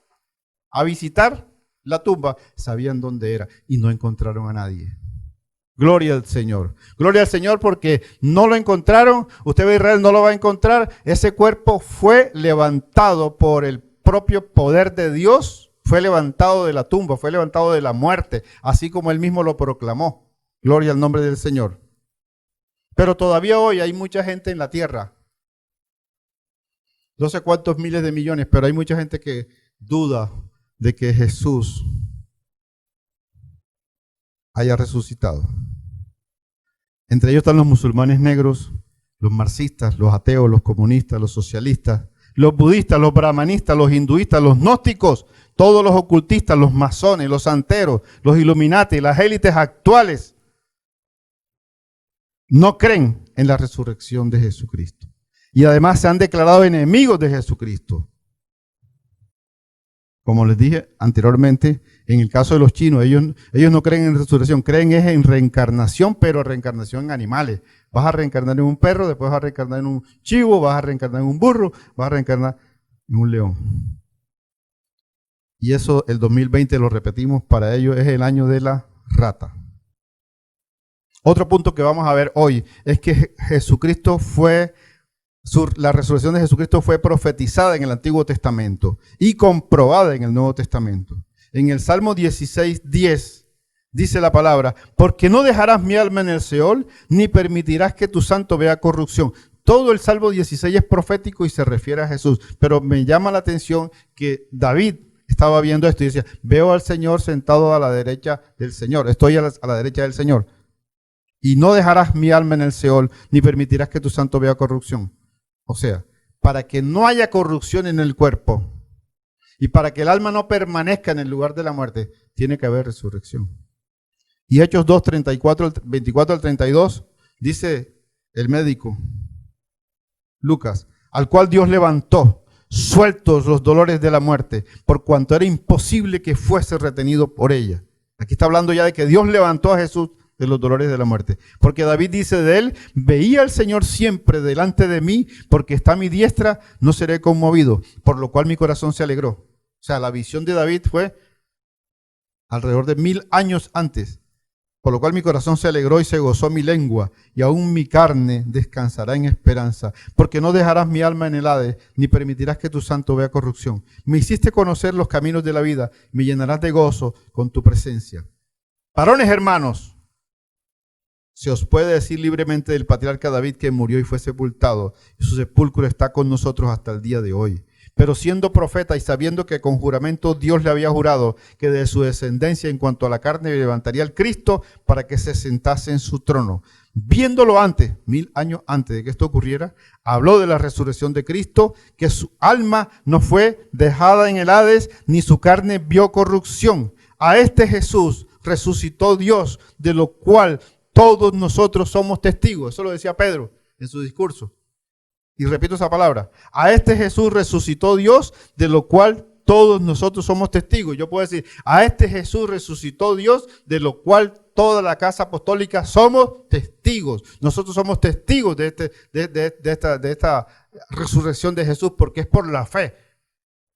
a visitar la tumba, sabían dónde era y no encontraron a nadie. Gloria al Señor. Gloria al Señor porque no lo encontraron. Usted ve Israel, no lo va a encontrar. Ese cuerpo fue levantado por el propio poder de Dios. Fue levantado de la tumba, fue levantado de la muerte, así como él mismo lo proclamó. Gloria al nombre del Señor. Pero todavía hoy hay mucha gente en la tierra. No sé cuántos miles de millones, pero hay mucha gente que duda de que Jesús haya resucitado. Entre ellos están los musulmanes negros, los marxistas, los ateos, los comunistas, los socialistas, los budistas, los brahmanistas, los hinduistas, los gnósticos, todos los ocultistas, los masones, los santeros, los Illuminati, las élites actuales, no creen en la resurrección de Jesucristo. Y además se han declarado enemigos de Jesucristo. Como les dije anteriormente, en el caso de los chinos, ellos no creen en resurrección, creen es en reencarnación, pero reencarnación en animales. Vas a reencarnar en un perro, después vas a reencarnar en un chivo, vas a reencarnar en un burro, vas a reencarnar en un león. Y eso el 2020 lo repetimos, para ellos es el año de la rata. Otro punto que vamos a ver hoy es que la resurrección de Jesucristo fue profetizada en el Antiguo Testamento y comprobada en el Nuevo Testamento. En el Salmo 16:10 dice la palabra: porque no dejarás mi alma en el Seol, ni permitirás que tu santo vea corrupción. Todo el Salmo 16 es profético y se refiere a Jesús, pero me llama la atención que David estaba viendo esto y decía: veo al Señor sentado a la derecha del Señor, estoy a la derecha del Señor. Y no dejarás mi alma en el Seol, ni permitirás que tu santo vea corrupción. O sea, para que no haya corrupción en el cuerpo y para que el alma no permanezca en el lugar de la muerte, tiene que haber resurrección. Y Hechos 2, 24 al 32, dice el médico Lucas: al cual Dios levantó, sueltos los dolores de la muerte, por cuanto era imposible que fuese retenido por ella. Aquí está hablando ya de que Dios levantó a Jesús de los dolores de la muerte. Porque David dice de él: veía al Señor siempre delante de mí, porque está a mi diestra, no seré conmovido, por lo cual mi corazón se alegró. O sea, la visión de David fue alrededor de 1000 años antes, por lo cual mi corazón se alegró y se gozó mi lengua, y aún mi carne descansará en esperanza, porque no dejarás mi alma en el Hades, ni permitirás que tu santo vea corrupción. Me hiciste conocer los caminos de la vida, me llenarás de gozo con tu presencia. Varones hermanos, se os puede decir libremente del patriarca David que murió y fue sepultado, y su sepulcro está con nosotros hasta el día de hoy. Pero siendo profeta y sabiendo que con juramento Dios le había jurado que de su descendencia en cuanto a la carne levantaría al Cristo para que se sentase en su trono. Viéndolo antes, 1000 años antes de que esto ocurriera, habló de la resurrección de Cristo, que su alma no fue dejada en el Hades, ni su carne vio corrupción. A este Jesús resucitó Dios, de lo cual todos nosotros somos testigos. Eso lo decía Pedro en su discurso. Y repito esa palabra: a este Jesús resucitó Dios, de lo cual todos nosotros somos testigos. Yo puedo decir: a este Jesús resucitó Dios, de lo cual toda la casa apostólica somos testigos. Nosotros somos testigos de esta resurrección de Jesús, porque es por la fe.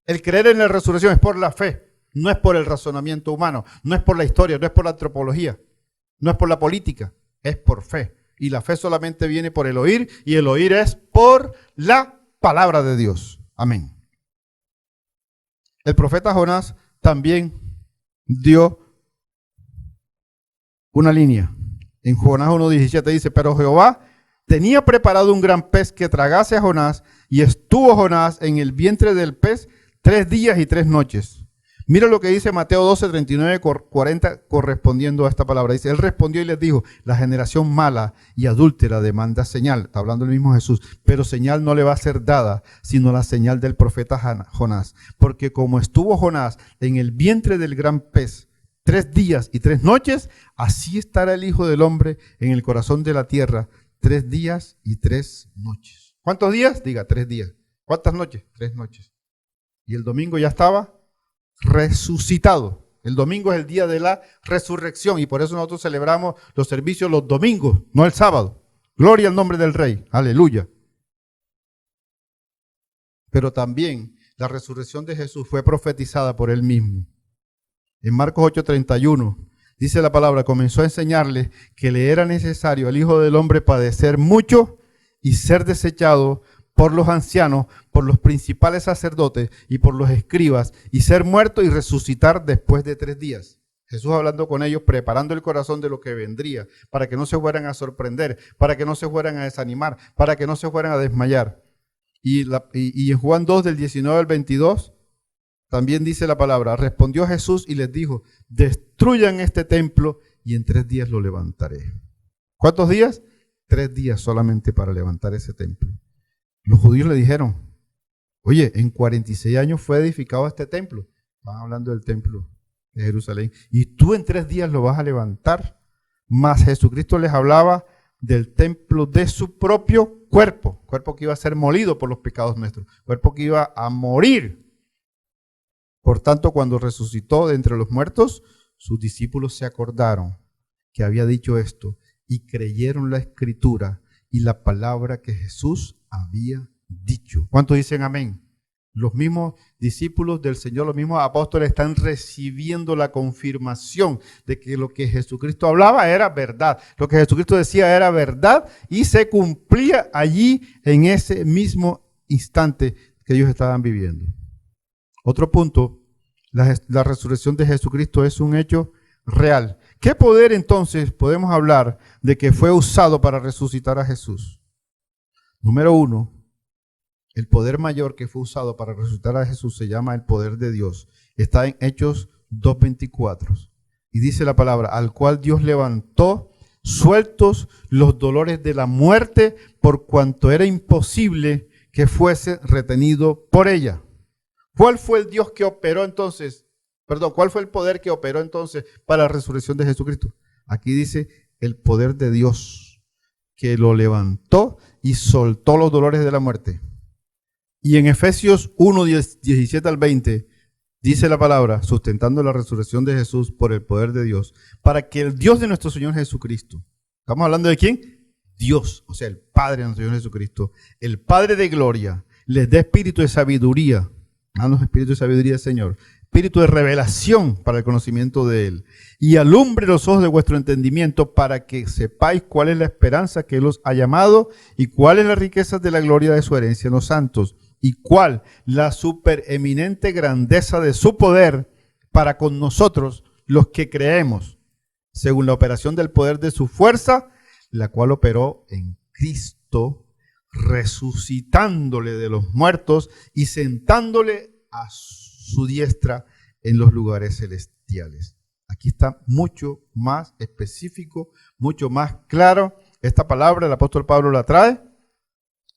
El creer en la resurrección es por la fe, no es por el razonamiento humano, no es por la historia, no es por la antropología, no es por la política, es por fe. Y la fe solamente viene por el oír, y el oír es por la palabra de Dios. Amén. El profeta Jonás también dio una línea. En Jonás 1:17 dice: pero Jehová tenía preparado un gran pez que tragase a Jonás, y estuvo Jonás en el vientre del pez 3 días y 3 noches. Mira lo que dice Mateo 12, 39, 40, correspondiendo a esta palabra. Dice: él respondió y les dijo: la generación mala y adúltera demanda señal. Está hablando el mismo Jesús. Pero señal no le va a ser dada, sino la señal del profeta Jonás. Porque como estuvo Jonás en el vientre del gran pez 3 días y 3 noches, así estará el Hijo del Hombre en el corazón de la tierra 3 días y 3 noches. ¿Cuántos días? Diga, 3 días. ¿Cuántas noches? 3 noches. Y el domingo ya estaba resucitado. El domingo es el día de la resurrección, y por eso nosotros celebramos los servicios los domingos, no el sábado. Gloria al nombre del Rey. Aleluya. Pero también la resurrección de Jesús fue profetizada por él mismo. En Marcos 8:31 dice la palabra, comenzó a enseñarles que le era necesario al Hijo del Hombre padecer mucho y ser desechado por los ancianos, por los principales sacerdotes y por los escribas, y ser muerto y resucitar después de 3 días. Jesús hablando con ellos, preparando el corazón de lo que vendría, para que no se fueran a sorprender, para que no se fueran a desanimar, para que no se fueran a desmayar. Y en Juan 2, del 19 al 22, también dice la palabra, respondió Jesús y les dijo, destruyan este templo y en 3 días lo levantaré. ¿Cuántos días? 3 días solamente para levantar ese templo. Los judíos le dijeron, oye, en 46 años fue edificado este templo. Van hablando del templo de Jerusalén. Y tú en 3 días lo vas a levantar. Mas Jesucristo les hablaba del templo de su propio cuerpo. Cuerpo que iba a ser molido por los pecados nuestros. Cuerpo que iba a morir. Por tanto, cuando resucitó de entre los muertos, sus discípulos se acordaron que había dicho esto y creyeron la escritura y la palabra que Jesús había dicho. ¿Cuántos dicen amén? Los mismos discípulos del Señor, los mismos apóstoles están recibiendo la confirmación de que lo que Jesucristo hablaba era verdad. Lo que Jesucristo decía era verdad y se cumplía allí en ese mismo instante que ellos estaban viviendo. Otro punto, la resurrección de Jesucristo es un hecho real. ¿Qué poder entonces podemos hablar de que fue usado para resucitar a Jesús? Número 1, el poder mayor que fue usado para resucitar a Jesús se llama el poder de Dios. Está en Hechos 2:24. Y dice la palabra, al cual Dios levantó sueltos los dolores de la muerte, por cuanto era imposible que fuese retenido por ella. ¿Cuál fue el Dios que operó entonces? ¿Cuál fue el poder que operó entonces para la resurrección de Jesucristo? Aquí dice el poder de Dios, que lo levantó y soltó los dolores de la muerte. Y en Efesios 1, 17 al 20, dice la palabra, sustentando la resurrección de Jesús por el poder de Dios, para que el Dios de nuestro Señor Jesucristo, ¿estamos hablando de quién? Dios, o sea, el Padre de nuestro Señor Jesucristo, el Padre de gloria, les dé espíritu de sabiduría, danos espíritu de sabiduría, Señor, espíritu de revelación para el conocimiento de Él, y alumbre los ojos de vuestro entendimiento para que sepáis cuál es la esperanza que Él os ha llamado y cuál es la riqueza de la gloria de su herencia en los santos y cuál la supereminente grandeza de su poder para con nosotros los que creemos, según la operación del poder de su fuerza, la cual operó en Cristo, resucitándole de los muertos y sentándole a su diestra en los lugares celestiales. Aquí está mucho más específico, mucho más claro. Esta palabra el apóstol Pablo la trae.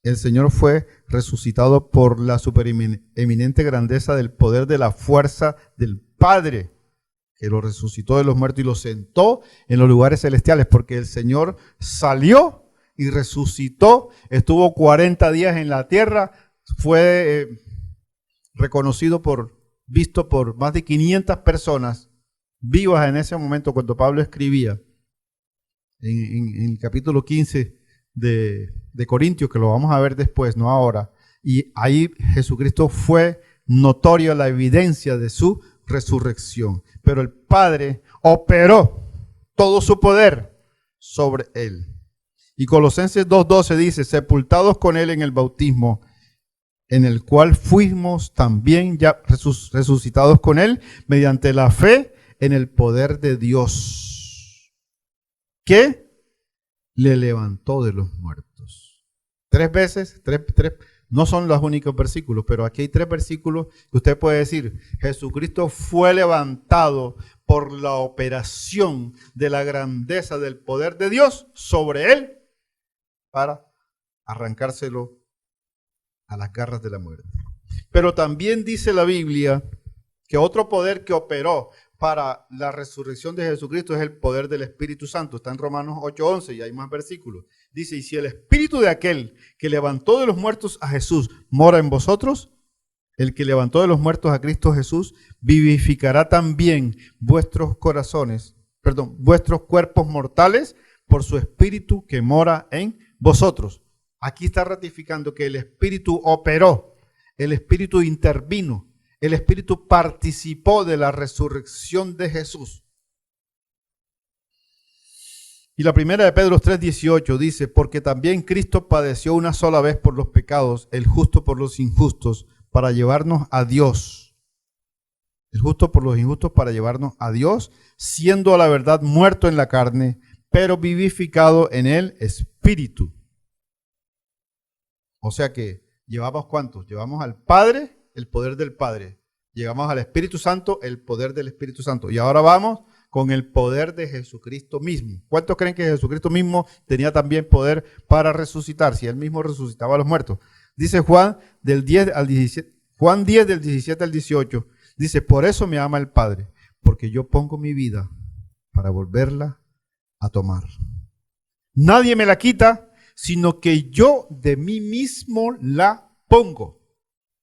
El Señor fue resucitado por la supereminente grandeza del poder de la fuerza del Padre, que lo resucitó de los muertos y lo sentó en los lugares celestiales, porque el Señor salió y resucitó, estuvo 40 días en la tierra, fue reconocido visto por más de 500 personas vivas en ese momento cuando Pablo escribía en el capítulo 15 de Corintios, que lo vamos a ver después, no ahora. Y ahí Jesucristo fue notorio la evidencia de su resurrección. Pero el Padre operó todo su poder sobre él. Y Colosenses 2:12 dice, sepultados con él en el bautismo, en el cual fuimos también ya resucitados con él mediante la fe en el poder de Dios, que le levantó de los muertos. 3 veces, no son los únicos versículos, pero aquí hay 3 versículos que usted puede decir, Jesucristo fue levantado por la operación de la grandeza del poder de Dios sobre él para arrancárselo a las garras de la muerte. Pero también dice la Biblia que otro poder que operó para la resurrección de Jesucristo es el poder del Espíritu Santo. Está en Romanos 8:11 y hay más versículos. Dice, y si el Espíritu de aquel que levantó de los muertos a Jesús mora en vosotros, el que levantó de los muertos a Cristo Jesús vivificará también vuestros cuerpos mortales por su Espíritu que mora en vosotros. Aquí está ratificando que el Espíritu operó, el Espíritu intervino, el Espíritu participó de la resurrección de Jesús. Y la primera de Pedro 3:18 dice, porque también Cristo padeció una sola vez por los pecados, el justo por los injustos, para llevarnos a Dios. El justo por los injustos para llevarnos a Dios, siendo a la verdad muerto en la carne, pero vivificado en el Espíritu. O sea que llevamos ¿cuántos? Llevamos al Padre, el poder del Padre. Llegamos al Espíritu Santo, el poder del Espíritu Santo. Y ahora vamos con el poder de Jesucristo mismo. ¿Cuántos creen que Jesucristo mismo tenía también poder para resucitar? Si él mismo resucitaba a los muertos. Dice Juan 10 del 17 al 18. Dice, por eso me ama el Padre, porque yo pongo mi vida para volverla a tomar. Nadie me la quita, sino que yo de mí mismo la pongo.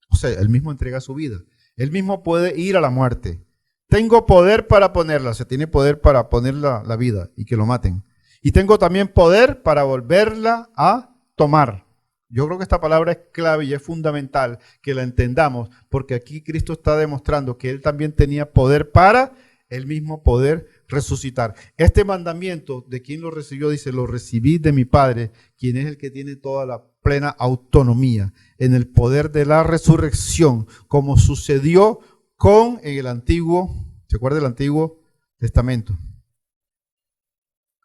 O sea, él mismo entrega su vida. Él mismo puede ir a la muerte. Tengo poder para ponerla, o sea, tiene poder para poner la vida y que lo maten. Y tengo también poder para volverla a tomar. Yo creo que esta palabra es clave y es fundamental que la entendamos, porque aquí Cristo está demostrando que Él también tenía poder para Él mismo poder resucitar. Este mandamiento, ¿de quién lo recibió? Dice, lo recibí de mi Padre, quien es el que tiene toda la plena autonomía en el poder de la resurrección, como sucedió con el antiguo, ¿se acuerda del Antiguo Testamento?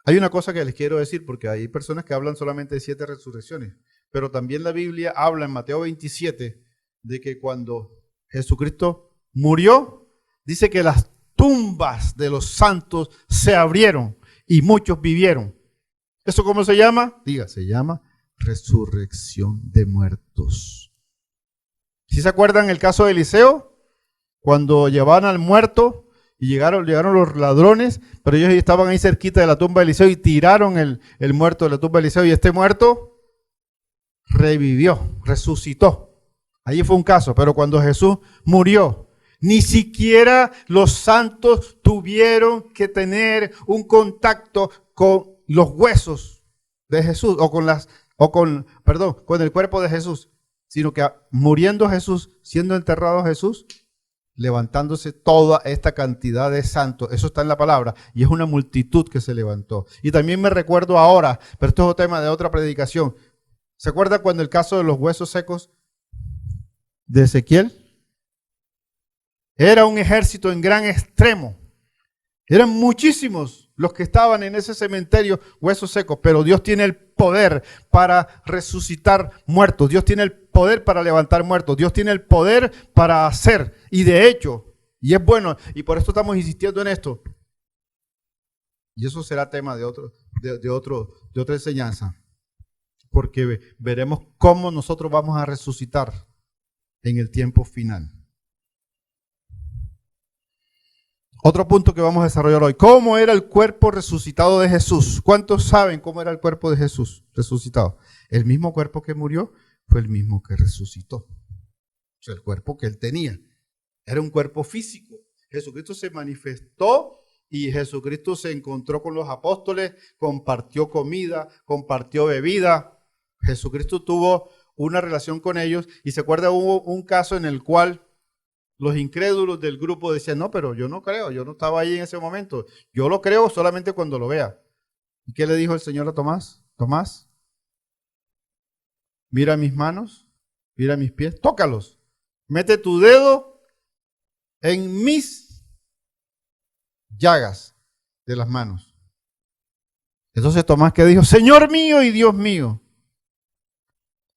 Hay una cosa que les quiero decir, porque hay personas que hablan solamente de 7 resurrecciones, pero también la Biblia habla en Mateo 27 de que cuando Jesucristo murió, dice que las tumbas de los santos se abrieron y muchos vivieron. ¿Eso cómo se llama? Diga, se llama resurrección de muertos. ¿Sí se acuerdan el caso de Eliseo? Cuando llevaban al muerto y llegaron los ladrones, pero ellos estaban ahí cerquita de la tumba de Eliseo y tiraron el muerto de la tumba de Eliseo y este muerto revivió, resucitó. Allí fue un caso, pero cuando Jesús murió, ni siquiera los santos tuvieron que tener un contacto con los huesos de Jesús con el cuerpo de Jesús, sino que muriendo Jesús, siendo enterrado Jesús, levantándose toda esta cantidad de santos. Eso está en la palabra y es una multitud que se levantó. Y también me recuerdo ahora, pero esto es otro tema de otra predicación. ¿Se acuerda cuando el caso de los huesos secos de Ezequiel? Era un ejército en gran extremo. Eran muchísimos los que estaban en ese cementerio, huesos secos, pero Dios tiene el poder para resucitar muertos. Dios tiene el poder para levantar muertos. Dios tiene el poder para hacer. Y de hecho, y es bueno, y por esto estamos insistiendo en esto. Y eso será tema de otra enseñanza. Porque veremos cómo nosotros vamos a resucitar en el tiempo final. Otro punto que vamos a desarrollar hoy. ¿Cómo era el cuerpo resucitado de Jesús? ¿Cuántos saben cómo era el cuerpo de Jesús resucitado? El mismo cuerpo que murió fue el mismo que resucitó. O sea, el cuerpo que él tenía. Era un cuerpo físico. Jesucristo se manifestó y Jesucristo se encontró con los apóstoles, compartió comida, compartió bebida. Jesucristo tuvo una relación con ellos y se acuerda, hubo un caso en el cual los incrédulos del grupo decían, no, pero yo no creo, yo no estaba ahí en ese momento. Yo lo creo solamente cuando lo vea. ¿Y qué le dijo el Señor a Tomás? Tomás, mira mis manos, mira mis pies, tócalos. Mete tu dedo en mis llagas de las manos. Entonces Tomás, ¿qué dijo? Señor mío y Dios mío.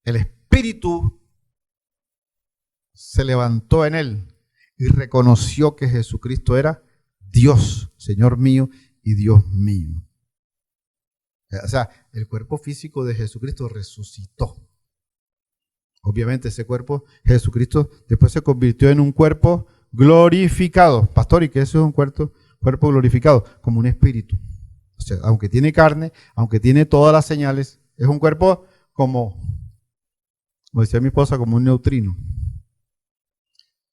El Espíritu se levantó en él y reconoció que Jesucristo era Dios, Señor mío y Dios mío. O sea, el cuerpo físico de Jesucristo resucitó. Obviamente ese cuerpo, Jesucristo, después se convirtió en un cuerpo glorificado. Pastor, ¿y qué es un cuerpo glorificado? Como un espíritu. O sea, aunque tiene carne, aunque tiene todas las señales, es un cuerpo como decía mi esposa, como un neutrino.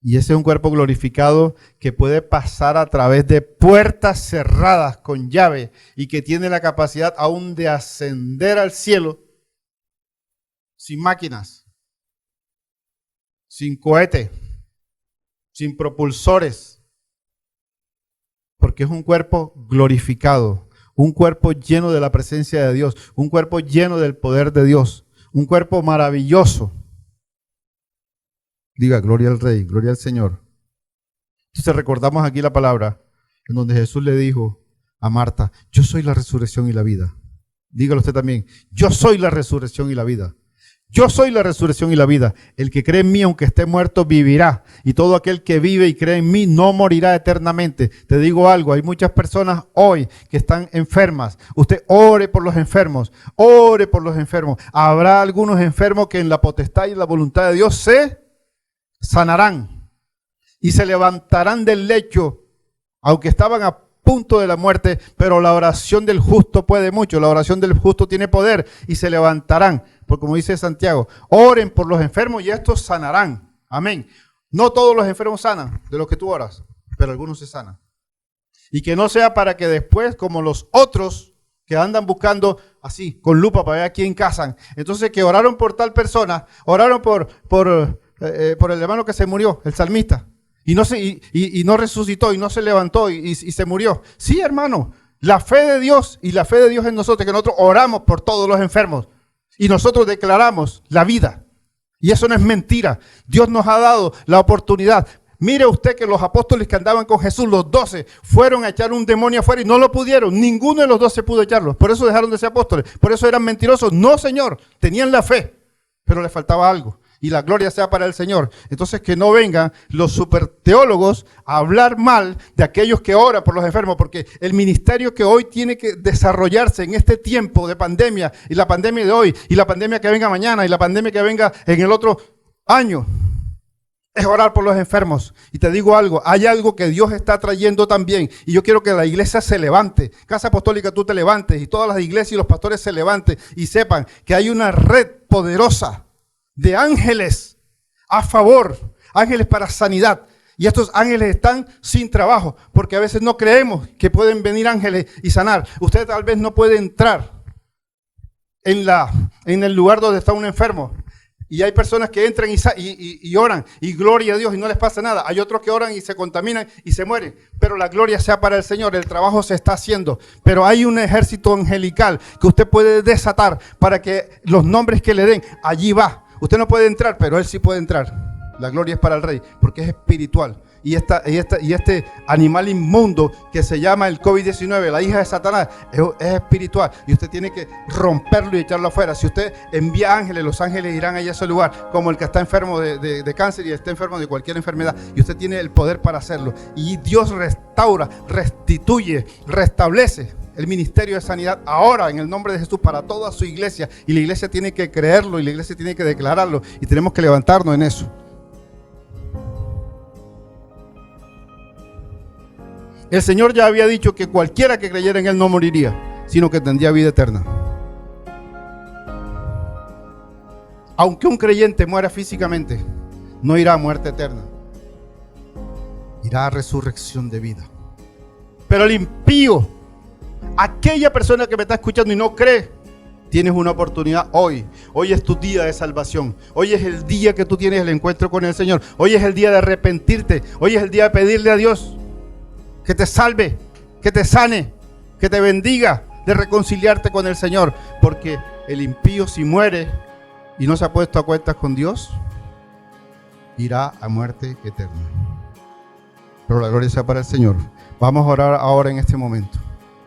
Y ese es un cuerpo glorificado que puede pasar a través de puertas cerradas con llave y que tiene la capacidad aún de ascender al cielo sin máquinas, sin cohete, sin propulsores, porque es un cuerpo glorificado, un cuerpo lleno de la presencia de Dios, un cuerpo lleno del poder de Dios, un cuerpo maravilloso. Diga, gloria al Rey, gloria al Señor. Entonces recordamos aquí la palabra en donde Jesús le dijo a Marta, yo soy la resurrección y la vida. Dígalo usted también, yo soy la resurrección y la vida. Yo soy la resurrección y la vida. El que cree en mí, aunque esté muerto, vivirá. Y todo aquel que vive y cree en mí no morirá eternamente. Te digo algo, hay muchas personas hoy que están enfermas. Usted ore por los enfermos, ore por los enfermos. Habrá algunos enfermos que en la potestad y la voluntad de Dios se sanarán y se levantarán del lecho, aunque estaban a punto de la muerte, pero la oración del justo puede mucho, la oración del justo tiene poder y se levantarán, porque como dice Santiago, oren por los enfermos y estos sanarán, amén. No todos los enfermos sanan de los que tú oras, pero algunos se sanan. Y que no sea para que después, como los otros que andan buscando así, con lupa para ver a quién casan, entonces que oraron por tal persona, oraron por el hermano que se murió, el salmista, y no resucitó, y no se levantó, y se murió. Sí, hermano, la fe de Dios y la fe de Dios en nosotros, que nosotros oramos por todos los enfermos, y nosotros declaramos la vida. Y eso no es mentira. Dios nos ha dado la oportunidad. Mire usted que los apóstoles que andaban con Jesús, los 12, fueron a echar un demonio afuera y no lo pudieron. Ninguno de los 12 pudo echarlo. Por eso dejaron de ser apóstoles. Por eso eran mentirosos. No, Señor, tenían la fe, pero les faltaba algo. Y la gloria sea para el Señor. Entonces que no vengan los superteólogos a hablar mal de aquellos que oran por los enfermos, porque el ministerio que hoy tiene que desarrollarse en este tiempo de pandemia, y la pandemia de hoy, y la pandemia que venga mañana, y la pandemia que venga en el otro año, es orar por los enfermos. Y te digo algo, hay algo que Dios está trayendo también, y yo quiero que la iglesia se levante, Casa Apostólica, tú te levantes, y todas las iglesias y los pastores se levanten, y sepan que hay una red poderosa de ángeles a favor, ángeles para sanidad. Y estos ángeles están sin trabajo, porque a veces no creemos que pueden venir ángeles y sanar. Usted tal vez no puede entrar en el lugar donde está un enfermo. Y hay personas que entran y oran, y gloria a Dios, y no les pasa nada. Hay otros que oran y se contaminan y se mueren. Pero la gloria sea para el Señor, el trabajo se está haciendo. Pero hay un ejército angelical que usted puede desatar para que los nombres que le den, allí va. Usted no puede entrar, pero Él sí puede entrar. La gloria es para el Rey, porque es espiritual. Y este animal inmundo que se llama el COVID-19, la hija de Satanás, es espiritual. Y usted tiene que romperlo y echarlo afuera. Si usted envía ángeles, los ángeles irán allá a ese lugar, como el que está enfermo de cáncer y está enfermo de cualquier enfermedad. Y usted tiene el poder para hacerlo. Y Dios restaura, restituye, restablece el ministerio de sanidad ahora en el nombre de Jesús para toda su iglesia. Y la iglesia tiene que creerlo y la iglesia tiene que declararlo. Y tenemos que levantarnos en eso. El Señor ya había dicho que cualquiera que creyera en Él no moriría, sino que tendría vida eterna. Aunque un creyente muera físicamente, no irá a muerte eterna. Irá a resurrección de vida. Pero el impío, aquella persona que me está escuchando y no cree, tienes una oportunidad hoy. Hoy es tu día de salvación. Hoy es el día que tú tienes el encuentro con el Señor. Hoy es el día de arrepentirte. Hoy es el día de pedirle a Dios que te salve, que te sane, que te bendiga, de reconciliarte con el Señor. Porque el impío, si muere y no se ha puesto a cuentas con Dios, irá a muerte eterna. Pero la gloria sea para el Señor. Vamos a orar ahora en este momento.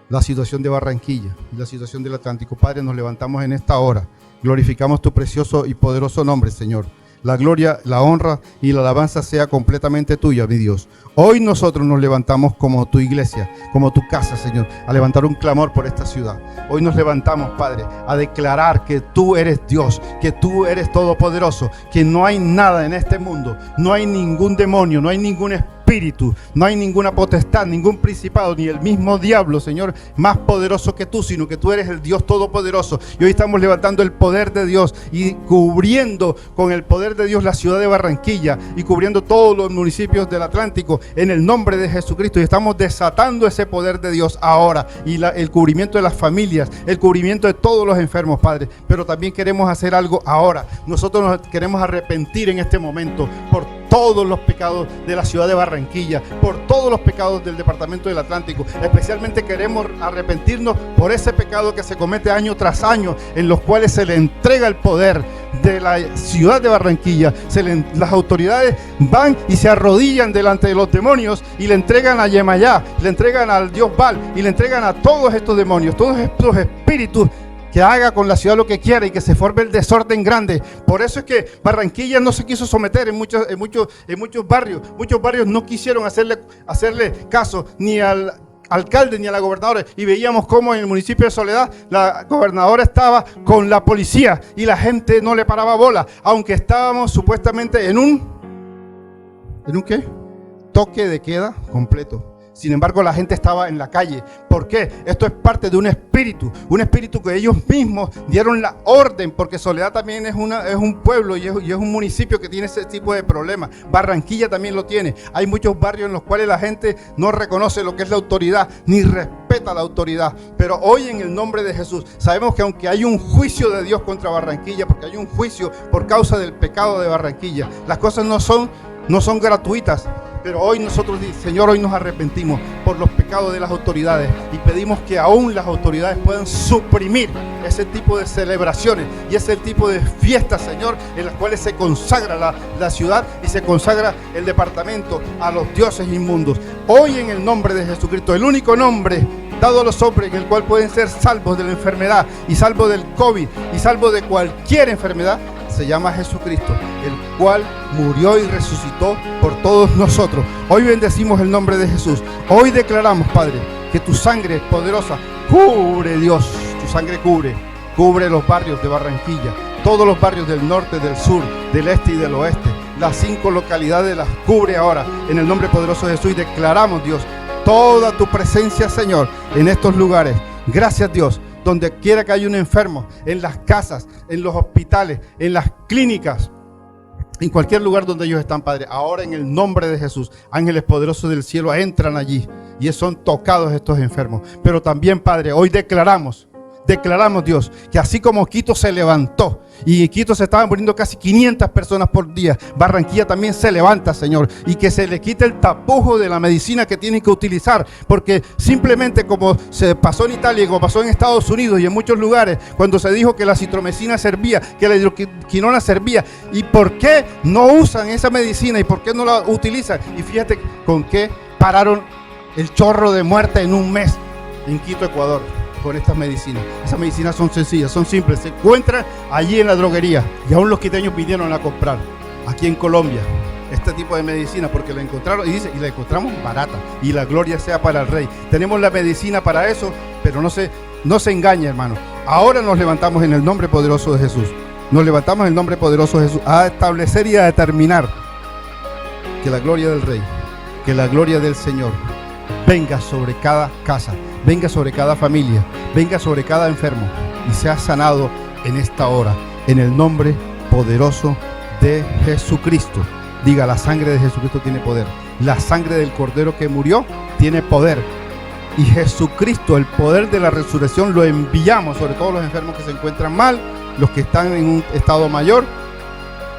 La situación de Barranquilla y la situación del Atlántico. Padre, nos levantamos en esta hora. Glorificamos tu precioso y poderoso nombre, Señor. La gloria, la honra y la alabanza sea completamente tuya, mi Dios. Hoy nosotros nos levantamos como tu iglesia, como tu casa, Señor, a levantar un clamor por esta ciudad. Hoy nos levantamos, Padre, a declarar que tú eres Dios, que tú eres todopoderoso, que no hay nada en este mundo, no hay ningún demonio, no hay ningún espíritu, no hay ninguna potestad, ningún principado, ni el mismo diablo, Señor, más poderoso que tú, sino que tú eres el Dios todopoderoso. Y hoy estamos levantando el poder de Dios y cubriendo con el poder de Dios la ciudad de Barranquilla y cubriendo todos los municipios del Atlántico en el nombre de Jesucristo. Y estamos desatando ese poder de Dios ahora y el cubrimiento de las familias, el cubrimiento de todos los enfermos, Padre. Pero también queremos hacer algo ahora. Nosotros nos queremos arrepentir en este momento por todos los pecados de la ciudad de Barranquilla. Barranquilla, por todos los pecados del departamento del Atlántico. Especialmente queremos arrepentirnos por ese pecado que se comete año tras año, en los cuales se le entrega el poder de la ciudad de Barranquilla. Las autoridades van y se arrodillan delante de los demonios y le entregan a Yemayá, le entregan al dios Baal y le entregan a todos estos demonios, todos estos espíritus, que haga con la ciudad lo que quiera y que se forme el desorden grande. Por eso es que Barranquilla no se quiso someter en muchos barrios. Muchos barrios no quisieron hacerle caso ni al alcalde ni a la gobernadora, y veíamos cómo en el municipio de Soledad la gobernadora estaba con la policía y la gente no le paraba bola, aunque estábamos supuestamente en un ¿qué? Toque de queda completo. Sin embargo, la gente estaba en la calle. ¿Por qué? Esto es parte de un espíritu que ellos mismos dieron la orden, porque Soledad también es un pueblo y es un municipio que tiene ese tipo de problemas. Barranquilla también lo tiene. Hay muchos barrios en los cuales la gente no reconoce lo que es la autoridad, ni respeta la autoridad. Pero hoy, en el nombre de Jesús, sabemos que aunque hay un juicio de Dios contra Barranquilla, porque hay un juicio por causa del pecado de Barranquilla, las cosas no son gratuitas. Pero hoy nosotros, Señor, hoy nos arrepentimos por los pecados de las autoridades y pedimos que aún las autoridades puedan suprimir ese tipo de celebraciones y ese tipo de fiestas, Señor, en las cuales se consagra la ciudad y se consagra el departamento a los dioses inmundos. Hoy, en el nombre de Jesucristo, el único nombre dado a los hombres en el cual pueden ser salvos de la enfermedad y salvos del COVID y salvos de cualquier enfermedad, se llama Jesucristo, el cual murió y resucitó por todos nosotros. Hoy bendecimos el nombre de Jesús. Hoy declaramos, Padre, que tu sangre poderosa cubre, Dios, tu sangre cubre los barrios de Barranquilla, todos los barrios del norte, del sur, del este y del oeste. Las 5 localidades las cubre ahora en el nombre poderoso de Jesús, y declaramos, Dios, toda tu presencia, Señor, en estos lugares. Gracias, Dios. Donde quiera que haya un enfermo, en las casas, en los hospitales, en las clínicas, en cualquier lugar donde ellos están, Padre, ahora en el nombre de Jesús, ángeles poderosos del cielo entran allí y son tocados estos enfermos. Pero también, Padre, hoy declaramos, Dios, que así como Quito se levantó y en Quito se estaban muriendo casi 500 personas por día, Barranquilla también se levanta, Señor, y que se le quite el tapujo de la medicina que tienen que utilizar, porque simplemente como se pasó en Italia y como pasó en Estados Unidos y en muchos lugares, cuando se dijo que la citromicina servía, que la hidroquinona servía, ¿y por qué no usan esa medicina y por qué no la utilizan? Y fíjate con qué pararon el chorro de muerte en un mes en Quito, Ecuador, con estas medicinas. Esas medicinas son sencillas, son simples, se encuentran allí en la droguería, y aún los quiteños vinieron a comprar aquí en Colombia este tipo de medicina porque la encontraron, y la encontramos barata, y la gloria sea para el Rey. Tenemos la medicina para eso, pero no se engañe, hermano. Ahora nos levantamos en el nombre poderoso de Jesús. Nos levantamos en el nombre poderoso de Jesús a establecer y a determinar que la gloria del Rey, que la gloria del Señor venga sobre cada casa, venga sobre cada familia, venga sobre cada enfermo y sea sanado en esta hora, en el nombre poderoso de Jesucristo. Diga, la sangre de Jesucristo tiene poder. La sangre del Cordero que murió tiene poder. Y Jesucristo, el poder de la resurrección, lo enviamos sobre todos los enfermos que se encuentran mal, los que están en un estado mayor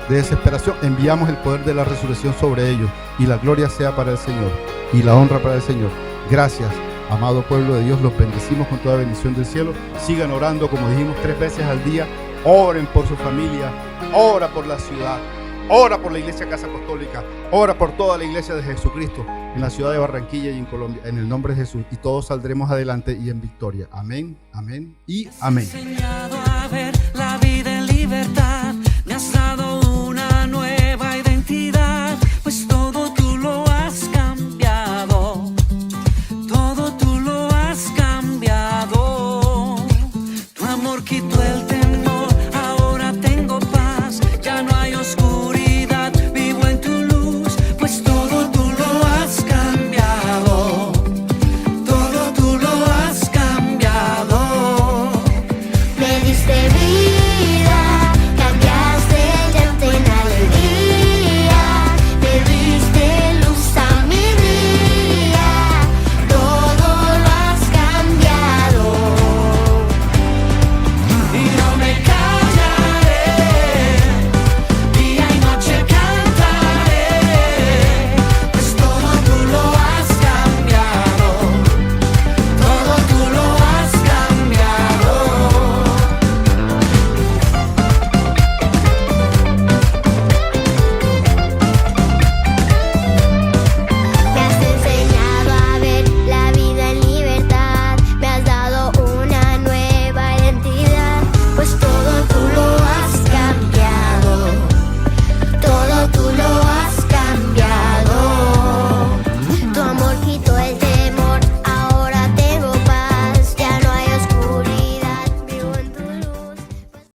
de desesperación. Enviamos el poder de la resurrección sobre ellos, y la gloria sea para el Señor y la honra para el Señor. Gracias, amado pueblo de Dios, los bendecimos con toda bendición del cielo. Sigan orando, como dijimos, 3 veces al día. Oren por su familia, ora por la ciudad, ora por la Iglesia Casa Apostólica, ora por toda la Iglesia de Jesucristo en la ciudad de Barranquilla y en Colombia, en el nombre de Jesús, y todos saldremos adelante y en victoria. Amén, amén y amén.